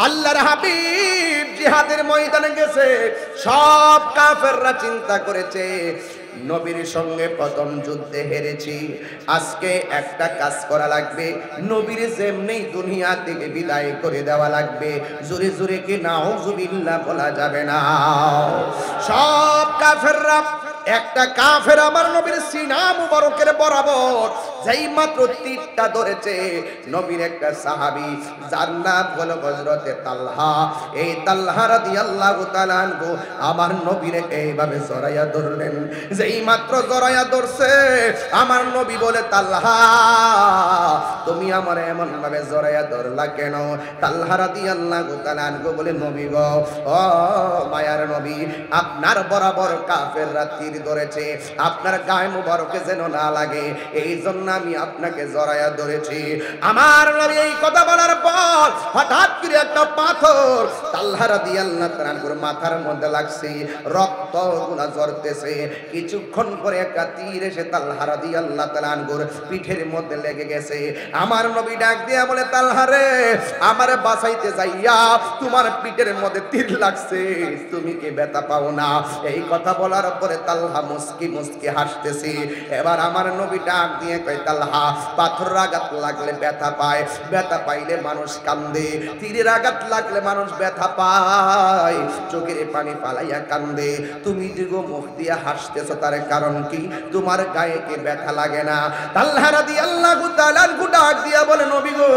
আল্লাহর হাবিব জিহাদের ময়দানে গেছে, সব কাফেররা চিন্তা করেছে নবীর সঙ্গে প্রথম যুদ্ধে হেরেছি, আজকে একটা কাজ করা লাগবে, নবীর যেমনি দুনিয়া থেকে বিদায় করে দেওয়া লাগবে। জোরে জোরে কি নাউজুবিল্লাহ বলা যাবে না? সব কাফেররা, একটা কাফের আমার নবীর সিনা মুবারকের বরাবর যেই মাত্র তীরটা ধরেছে, নবীর একটা সাহাবী যার নাম হলো হযরতে তালহা, এই তালহা রাদিয়াল্লাহু তাআলা আনহু আমার নবীরে এইভাবে জড়াইয়া ধরলেন। যেই মাত্র জড়াইয়া ধরছে, আমার নবী বলে, তালহা তুমি আমার এমন ভাবে জড়াইয়া ধরলা কেন? তালহা রাদিয়াল্লাহু তাআলা আনহু বলে, নবী গো, ও মায়ার নবী, আপনার বরাবর কাফেররা তীর ধরেছে, আপনার গায়ে মুবারকে যেন না লাগে, এই জন্য আমি আপনাকে জড়াইয়া ধরেছি। আমার নবী এই কথা বলার পর হঠাৎ করে একটা পাথর তালহা রাদিয়াল্লাহু তাআলার মাথার মধ্যে লাগছে, রক্তগুলো ঝরতেছে। কিছুক্ষণ পরে একটা তীর এসে তালহা রাদিয়াল্লাহু তাআলার পিঠের মধ্যে লেগে গেছে। আমার নবী ডাক দিয়া বলে, তালহা রে, আমারে বাঁচাইতে যাইয়া তোমার পিঠের মধ্যে তীর লাগছে, তুমি কি ব্যথা পাও না? এই কথা বলার পরে তালহা মুস্কি মুস্কি হাসতেছে। এবার আমার নবী ডাক দিয়ে কয়, তালহা, পাথর আঘাত লাগলে ব্যথা পায়, ব্যথা পাইলে মানুষ কান্দে, তীরের আঘাত লাগলে মানুষ ব্যথা পায়, চোখের পানি পালাইয়া কান্দে, তুমি দীর্ঘ মুখ দিয়া হাসতেছো, তার কারণ কি? তোমার গায়ে কি ব্যথা লাগে না? তালহা রাদিয়াল্লাহু তাআলা ডাক দিয়া বলে, নবী গো,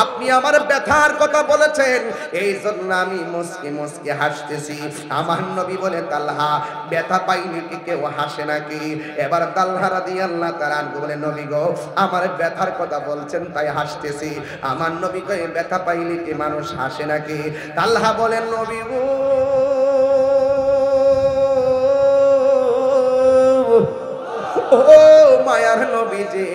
আপনি আমার ব্যথার কথা বলেছেন, এই জন্য আমি মুস্কি মুস্কি হাসতেছি। আমার নবী বলে, তালহা, ব্যথা পাইনি কি কেউ হাসে নাকি? এবার তালহা রাদিয়াল্লাহু তাআলা বলে, নবী গো, আমার ব্যথার কথা বলছেন তাই হাসতেছি। আমার নবী কয়, ব্যথা পাইলে কি মানুষ হাসে নাকি? তালহা বলেন, নবী গো, ও মায়ার নবীজি,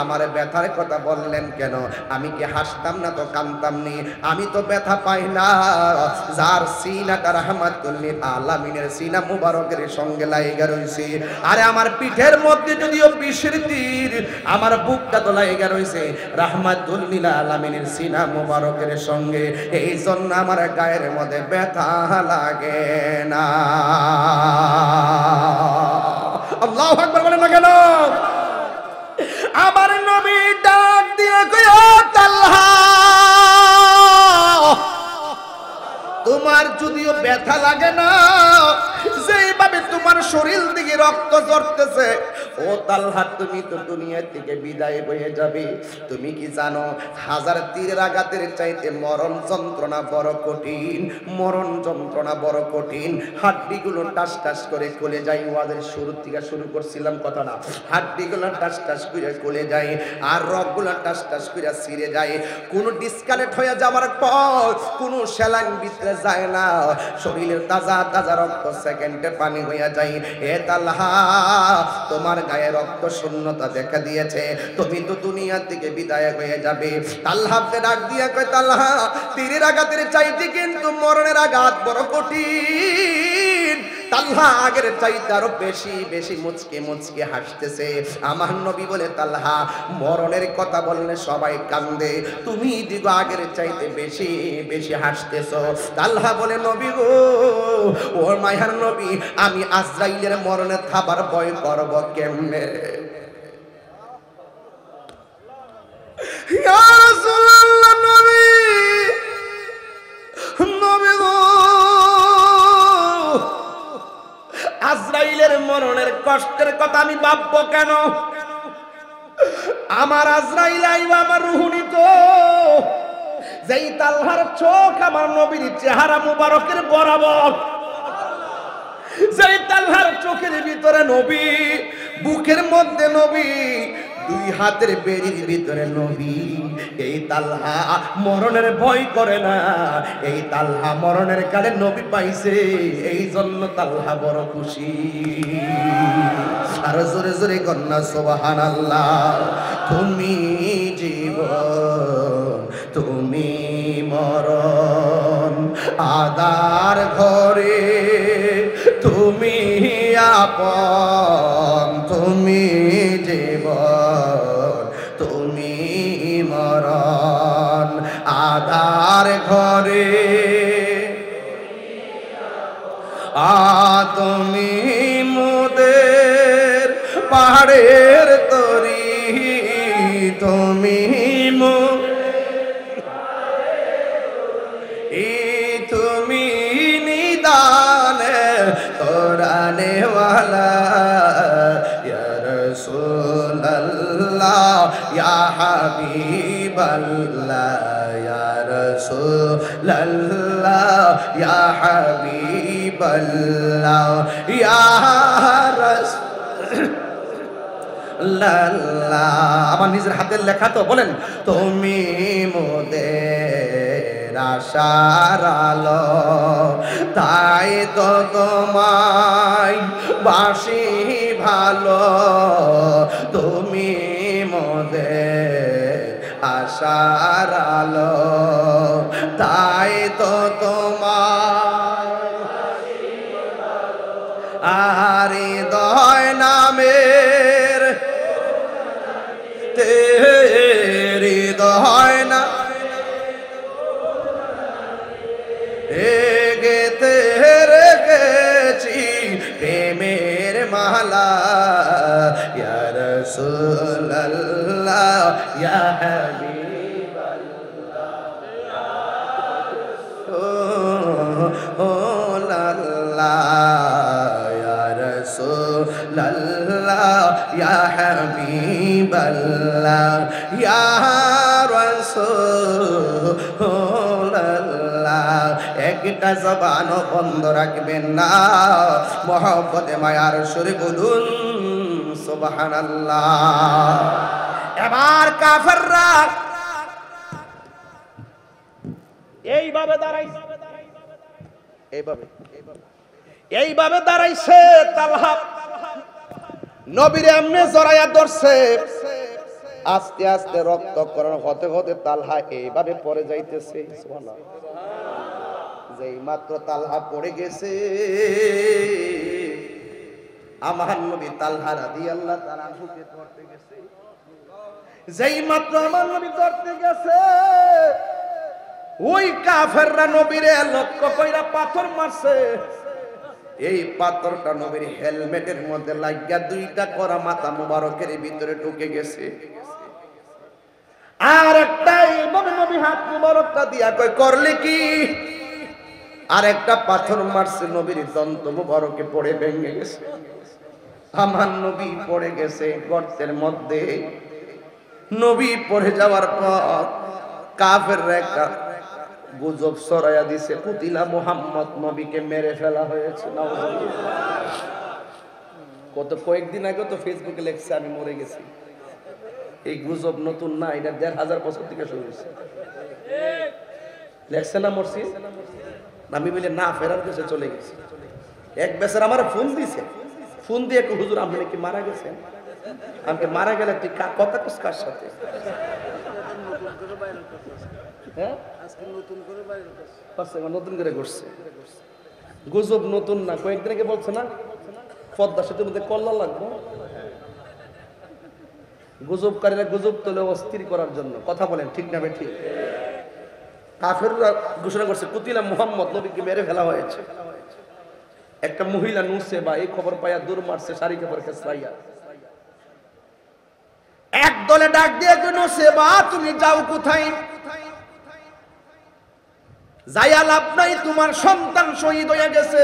আমার ব্যথার কথা বললেন কেন? আমি কি হাসতাম না তো কাঁদতাম নি? আমি তো ব্যথা পাই না, যার সিনাটা রাহমাতুল লিল আলামিনের সিনা মুবারকের সঙ্গে লাইগা রইছে। আরে আমার পিঠের মধ্যে যদিও বিষের তীর, আমার বুকটা তো লাইগা রইছে রাহমাতুল লিল আলামিনের সিনা মুবারকের সঙ্গে, এই জন্য আমার গায়ের মধ্যে ব্যথা লাগে না। আল্লাহু আকবার বলেন না কেন? আমার নবী ডাক দিয়ে কয়, ও তালহা, তোমার যদিও ব্যথা লাগে না, যেইভাবে তোমার শরীর থেকে রক্ত ঝরতেছে, ও তালহা, তুমি তো দুনিয়া থেকে বিদায় হয়ে যাবে। তুমি কি জানো, হাজার তীরের আঘাতের চাইতে মরণ যন্ত্রণা বড় কঠিন, মরণ যন্ত্রণা বড় কঠিন। হাড্ডিগুলো টাস টাস করে খুলে যায়। ওয়াদের শুরু থেকে শুরু করছিলাম কথা না, হাড্ডিগুলো টাস টাস করে খুলে যায়, আর রগগুলো টাস টাস করে ছিঁড়ে যায়। কোনো ডিসকানেক্ট হয়ে যাওয়ার পর কোনো স্যালাইন ভিতরে যায় না, শরীরের তাজা তাজা রক্ত সেকেন্ডে পানি হয়ে যায়। এ তালহা, তোমার গায়ে রক্ত শূন্যতা দেখা দিয়েছে, তুমি তো দুনিয়া থেকে বিদায় হয়ে যাবে। তালহাকে ডাক দিয়া কয়, তালহা, তীরের আঘাতের চাইতে কিন্তু মরণের আঘাত বড় কঠিন। তালহা আগের চাইতে আরো বেশি বেশি মুচকে মুচকে হাসতেছে। আমার নবী বলে, তালহা, মরণের কথা বললে সবাই কান্দে, তুমি দিগো আগের চাইতে বেশি বেশি হাসতেছো। তালহা বলে, নবী গো, ও মায়ার নবী, আমি আজরাইলের মরণের থাবার ভয় করব কেমনে? ইয়া রাসূলুল্লাহ, নবী, নবী গো, আজরাইলের মরণের কষ্টের কথা আমি ভাববো কেন? আমার আজরাইল আইবা আমার রূহ নিত। যেই তালহার চোখ আমার নবীর চেহারা মুবারকের বরাবর, যেই তালহার চোখের ভিতরে নবী, বুকের মধ্যে নবী, দুই হাতের বেড়ির ভিতরে নবী, এই তালহা মরণের ভয় করে না। এই তালহা মরণের কালে নবী পাইছে, এই জন্য তালহা বড় খুশি। আর জোরে জোরে কন্যা সুবহানাল্লাহ। তুমি জীবন, তুমি মরণ, আদার ঘরে তুমি আপন, তুমি জীবন, তুমি মরণ, আদার ঘরে পাহাড়ের তরি তুমি তুমি নিদানে কোরআনে ওয়ালা ইয়া রাসূলুল্লাহ ইয়া হাবিবাল্লাহ ইয়া রাসূলুল্লাহ ইয়া হাবিবাল্লাহ ইয়া রাসূলুল্লাহ। আমার নিজের হাতের লেখা তো, বলেন তুমি মোদের আশার আলো, তাই তো তোমায় বাসি ভালো, তুমি মোদের আশার আলো, তাই তো তোমায় আর হৃদয় নামের হৃদয় না গেতে রেখেছি প্রেমের মালা ইয়া রাসূলুল্লাহ ইয়া হাবিবাল্লাহ ইয়া রাসূলুল্লাহ। একটা জবান বন্ধ রাখবেন না, মহব্বতে মায়ার সুরে বলুন সুবহানাল্লাহ। এবার কাফেররা এইভাবে দাঁড়াইছে, এইভাবে দাঁড়াইছে। তালহা নবীর এমনি জড়াইয়া ধরছে, আস্তে আস্তে রক্তক্ষরণ হতে হতে তালহা এইভাবে পড়ে যাইতেছে। সুবহানাল্লাহ। যেই মাত্র তালহা পড়ে গেছে, আমার নবী তালহা রাদিয়াল্লাহু তাআলা আনহুকে ধরতে গেছে। যেই মাত্র আমার নবী ধরতে গেছে, ওই কাফেররা নবীরে লক্ষ্য কইরা পাথর মারছে। এই পাথরটা নবীর হেলমেটের মধ্যে লাগিয়া দুইটা করা মাথা মুবারকের ভিতরে ঢুকে গেছে। আর একটা এইভাবে নবী হাত মুবারকটা দিয়া কই করলে কি, আর একটা পাথর মারছে নবীর দন্ত মুবারকে পড়ে ভেঙে গেছে। আমার নবী পড়ে গেছে গর্তের মধ্যে। নবী পড়ে যাওয়ার পর কাফেররা একটা গুজব ছড়াইয়া দিছে, কুতিলা মুহাম্মদ, নবীকে মেরে ফেলা হয়েছে। কত কয়েকদিন আগে তো ফেসবুকে লেখছে আমি মরে গেছি। এই গুজব নতুন না, এটা ১,৫০০ বছর থেকে শুরু হয়েছে। লেখছে না মরছি, আমি বলে না ফেরার দেশে চলে গেছি। এক বেচার আমার ফোন দিছে, ফোন দিয়ে হুজুর আপনি নাকি মারা গেছেন। আমাকে মারা গেলে তুই কথা কস কার সাথে? নতুন করে করছে গুজব, নতুন না, কয়েকদিন আগে বলছে না পদ্মা সেতুর মধ্যে কল্লা লাগবো। গুজবকারীরা গুজব তোলে অস্থির করার জন্য। কথা বলেন ঠিক না ঠিক? কাফেররা ঘোষণা করছে কুতিলা মুহাম্মদ, নবীকে মেরে ফেলা হয়েছে। একটা মহিলা নুসেবা এই খবর পাইয়া দূর মারছে শাড়ি কাপড় খেসরাইয়া। এক দলে ডাক দিয়ে নুসেবা তুমি যাও কোথায়? যাইয়া লাভ নাই, তোমার সন্তান শহীদ হয়ে গেছে।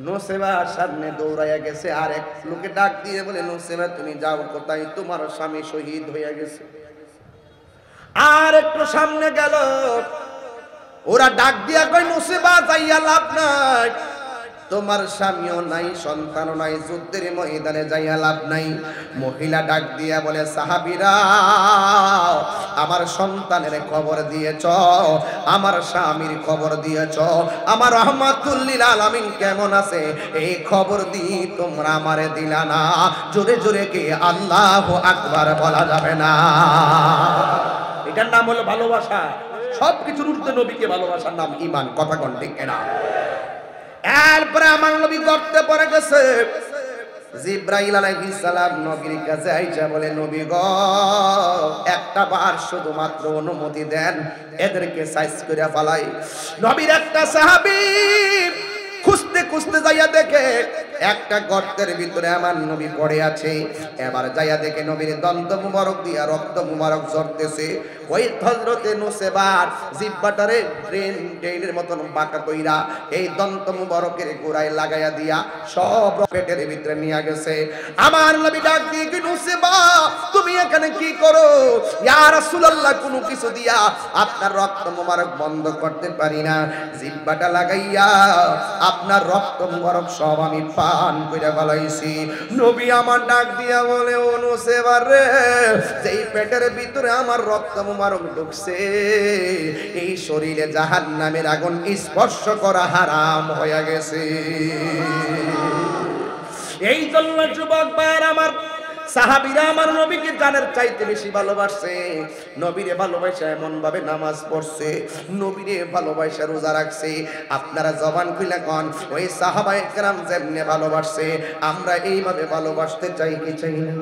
নুসেবা সামনে দৌড়াইয়া গেছে, আর এক লোকে ডাক দিয়ে বলে নুসেবা তুমি যাও কোথায়? তোমার স্বামী শহীদ হয়ে গেছে। আর একটু সামনে গেল, ওরা ডাক দিয়া কয় নুসেবা যাইয়া লাভ নাই, তোমার স্বামীও নাই, সন্তানও নাই, যুদ্ধের ময়দানে যাইয়া লাভ নাই। মহিলা ডাক দিয়া বলে সাহাবীরা আমার সন্তানের খবর দিয়েছ, আমার স্বামীর খবর দিয়েছ, আমার রহমাতুল লিল আলামিন কেমন আছে এই খবর দি তোমরা আমারে দিলা না। জোরে জোরে কে আল্লাহু আকবার বলা যাবে না? এটার নাম হলো ভালোবাসা। সবকিছুর ঊর্ধ্বে নবীকে ভালোবাসার নাম ঈমান। কথা কোন ঠিক না? এরপরে আমার নবী গর্তে পড়ে গেছে। জিবরাইল আলাইহিস সালাম নবীর কাছে আইসা বলে নবী গো একটা বার শুধুমাত্র অনুমতি দেন, এদেরকে সাইজ করে ফেলাই। নবীর একটা সাহাবী খুঁজতে খুঁজতে যাইয়া দেখে একটা গর্তের ভিতরে আমার নবী পড়ে আছে। এবার যাইয়া দেখে নবীর দন্ত মুবারক দিয়া রক্ত মুবারক ঝরতেছে। ওই হযরতে নুসেবার জিহ্বাটারে ট্রেনের মতন বাঁকা কইরা এই দন্ত মুবারকের গোড়ায় লাগাইয়া দিয়া সব পেটের ভিতরে নিয়ে গেছে। আমার নবী ডাক দিয়ে কি, নুসেবা তুমি এখানে কি করো? ইয়া রাসূলুল্লাহ, কোনো কিছু দিয়া আপনার রক্ত মুবারক বন্ধ করতে পারি না, জিহ্বাটা লাগাইয়া আপনার রক্ত মুবারক সব আমি পান কইরা ফেলাইছি। নবী আমার ডাক দিয়া বলে, ও নুসেবা রে, যেই পেটের ভিতরে আমার রক্ত মুবারক ঢুকছে এই শরীরে জাহান্নামের আগুন স্পর্শ করা হারাম হয়ে গেছে। এই জন্য যুবক ভাইয়ের আমার, সাহাবীরা আমার নবীকে জানের চাইতে বেশি ভালোবাসছে। নবীরে ভালোবাসা এমন ভাবে নামাজ পড়ছে, নবীরে ভালোবাসা রোজা রাখছে। আপনারা জবান খুলে কোন, ওই সাহাবায়ে কেরাম যেমনে ভালোবাসছে আমরা এইভাবে ভালোবাসতে চাই কি চাই না?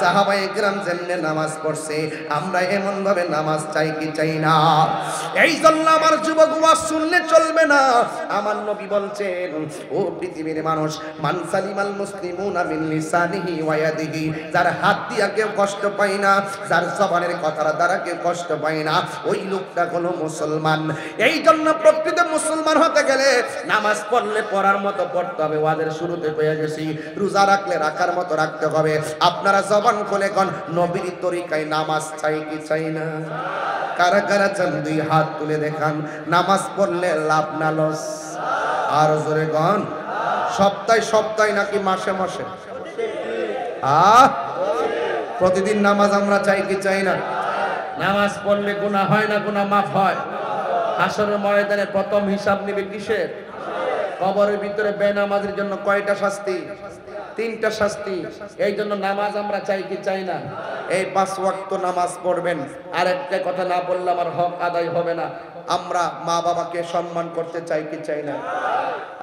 সাহাবায়ে কেরাম যেমনে নামাজ পড়ছে আমরা এমন ভাবে নামাজ চাই কি চাই না? এই জন্য আমার যুবক, ওয়াজ শুনলে চলবে না। আমার নবী বলছেন, ও পৃথিবীর মানুষ, মান সালিমাল মুসলিমুনা মিন লিসানিহি ওয়া ইয়াদিহি, যার হাত দিয়া কেউ কষ্ট পায় না, যার জবানের কথার দ্বারা কেউ কষ্ট পায় না, ওই লোকটা হলো মুসলমান। এই জন্য প্রকৃত মুসলমান হতে গেলে নামাজ পড়লে পড়ার মতো পড়তে হবে। ওয়াজের শুরুতে পেয়ে গেছি, রোজা রাখলে রাখার মতো রাখতে হবে। আপনারা জবান খুলে কোন, নবীর তরিকায় নামাজ চাই কি চাই না? কারা কারা চান দুই হাত তুলে দেখান। নামাজ পড়লে লাভ না লস? আর জোরে কোন, সপ্তাহে সপ্তাহে নাকি মাসে মাসে? প্রতিদিন নামাজ আমরা চাই কি চাই না? নামাজ পড়লে গুনাহ হয় না, গুনাহ মাফ হয়। হাসরের ময়দানে প্রথম হিসাব নিবে কিসের? কবরের ভিতরে বেনামাজের জন্য কয়টা শাস্তি? 3টা শাস্তি। এই জন্য নামাজ আমরা চাই কি চাই না? এই 5 ওয়াক্ত নামাজ পড়বেন। আর একটা কথা না বললে আমার হক আদায় হবে না। আমরা মা বাবাকে সম্মান করতে চাই কি চাই না?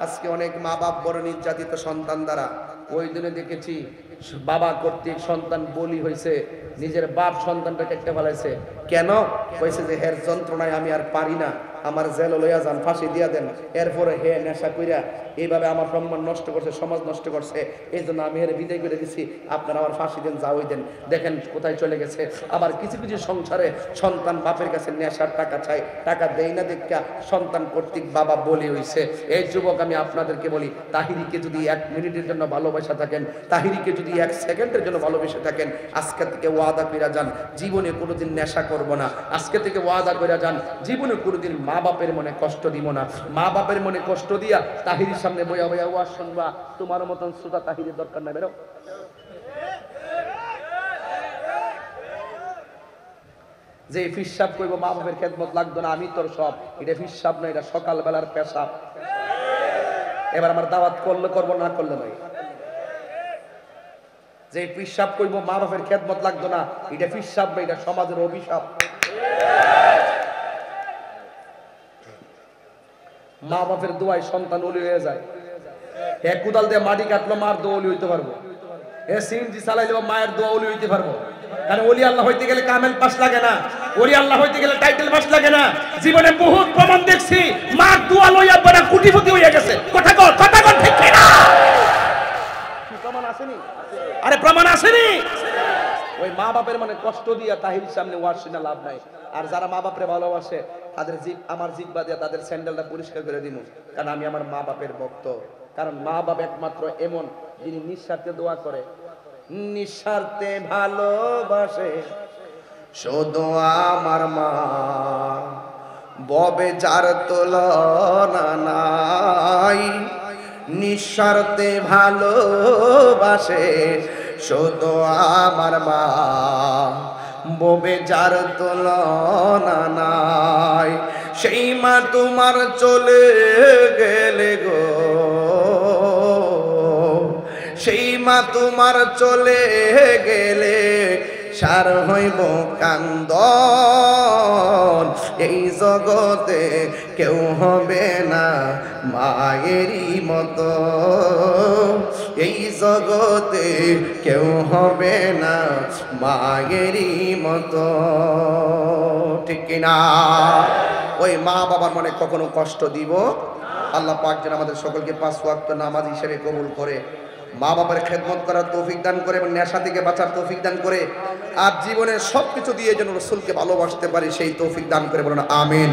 আজকে অনেক মা বাপ বড় নির্যাতিত সন্তান দ্বারা। ওই দিনে দেখেছি বাবা কর্তৃক সন্তান বলি হয়েছে, নিজের বাপ সন্তানটা কেটে ফেলাইছে। কেন? কইছে যে হের যন্ত্রণায় আমি আর পারি না, আমার জেল লইয়া যান, ফাঁসি দিয়া দেন। এরপরে হে নেশা কইরা এইভাবে আমার সম্মান নষ্ট করছে, সমাজ নষ্ট করছে। এই জন্য আমি এর বিদায় করে দিছি, আপনারা আমার ফাঁসি দেন, যাওই দেন। দেখেন কোথায় চলে গেছে। আবার কিছু কিছু সংসারে সন্তান বাপের কাছে নেশার টাকা চাই, টাকা দেই না দেখা সন্তান কর্তৃক বাবা বলি হইছে। এই যুবক আমি আপনাদেরকে বলি, তাহিরিকে যদি 1 মিনিটের জন্য ভালোবাসা থাকেন, তাহিরিকে যদি 1 সেকেন্ডের জন্য ভালোবেসে থাকেন, আজকে থেকে ওয়াদা কইরা যান জীবনে কোনোদিন নেশা করব না। আজকে থেকে ওয়াদা কইরা যান জীবনে কোনোদিন মা বাপের মনে কষ্ট দিব না। মা বাপের মনে কষ্ট দিয়া তাহিরির সামনে বইয়া বইয়া ওয়াজ শুনবা, তোমার মতন শ্রোতা তাহিরের দরকার না। বেরো। যে ফিসাব কইব মা বাপের খেদমত লাগতো না, আমি তোর সব, এটা ফিসাব না, এটা সকালবেলার পেশাব। এবার আমার দাওয়াত করলে করবো, না করলে নয়। যে ফিসাব কইব মা বাপের খেদমত লাগতো না, এটা ফিসাব না, এটা সমাজের অভিশাপ। মা বাপের দোয়ায় সন্তান ওলি হয়ে যায়। হে কুদাল দিয়ে মাটি কাটলো, মার দোয়া ওলি হইতে পারবো। হে সিনজি চালাইলো, মায়ের দোয়া ওলি হইতে পারবো। কারণ ওলি আল্লাহ হইতে গেলে কামেল পাস লাগে না, ওলি আল্লাহ হইতে গেলে টাইটেল পাস লাগে না। জীবনে বহুত প্রমাণ দেখছি, মার দোয়া লইয়া বড় কোটিপতি হইয়া গেছে। কথা কর ঠিক না? কি প্রমাণ আসেনি? আরে প্রমাণ আসেনি? ওই মা বাপের মানে কষ্ট দিয়া তাহির সামনে ওয়াজ শুনে লাভ নাই। আর যারা মা বাপরে ভালোবাসে তাদের আমার জিহ্বা দিয়া তাদের স্যান্ডেলটা পরিষ্কার করে দিব, কারণ আমি আমার মা বাপের ভক্ত। কারণ মা বাপ একমাত্র এমন যিনি নিঃস্বার্থে দোয়া করে, নিঃস্বার্থে ভালোবাসে শুধু আমার মা। ববে যার তুলনা নাই, নিঃস্বার্থে ভালোবাসে শুধু আমার মা। ববে যার তুলনা নাই, সেই মা তোমার চলে গেলে গো, সেই মা তোমার চলে গেলে সার হইব কান্দন। এই জগতে কেউ হবে না মায়েরই মতো, এই জগতে কেউ হবে না মায়েরই মতো। ঠিক কিনা? ওই মা বাবার মনে কখনো কষ্ট দিব আল্লাহ পাক যেন আমাদের সকলকে 5 ওয়াক্ত নামাজ হিসেবে কবুল করে, মা বাবার খেদমত করার তৌফিক দান করে এবং নেশা থেকে বাঁচার তৌফিক দান করে, আর জীবনের সবকিছু দিয়ে যেন রাসূলকে ভালোবাসতে পারি সেই তৌফিক দান করে, বলুন আমিন।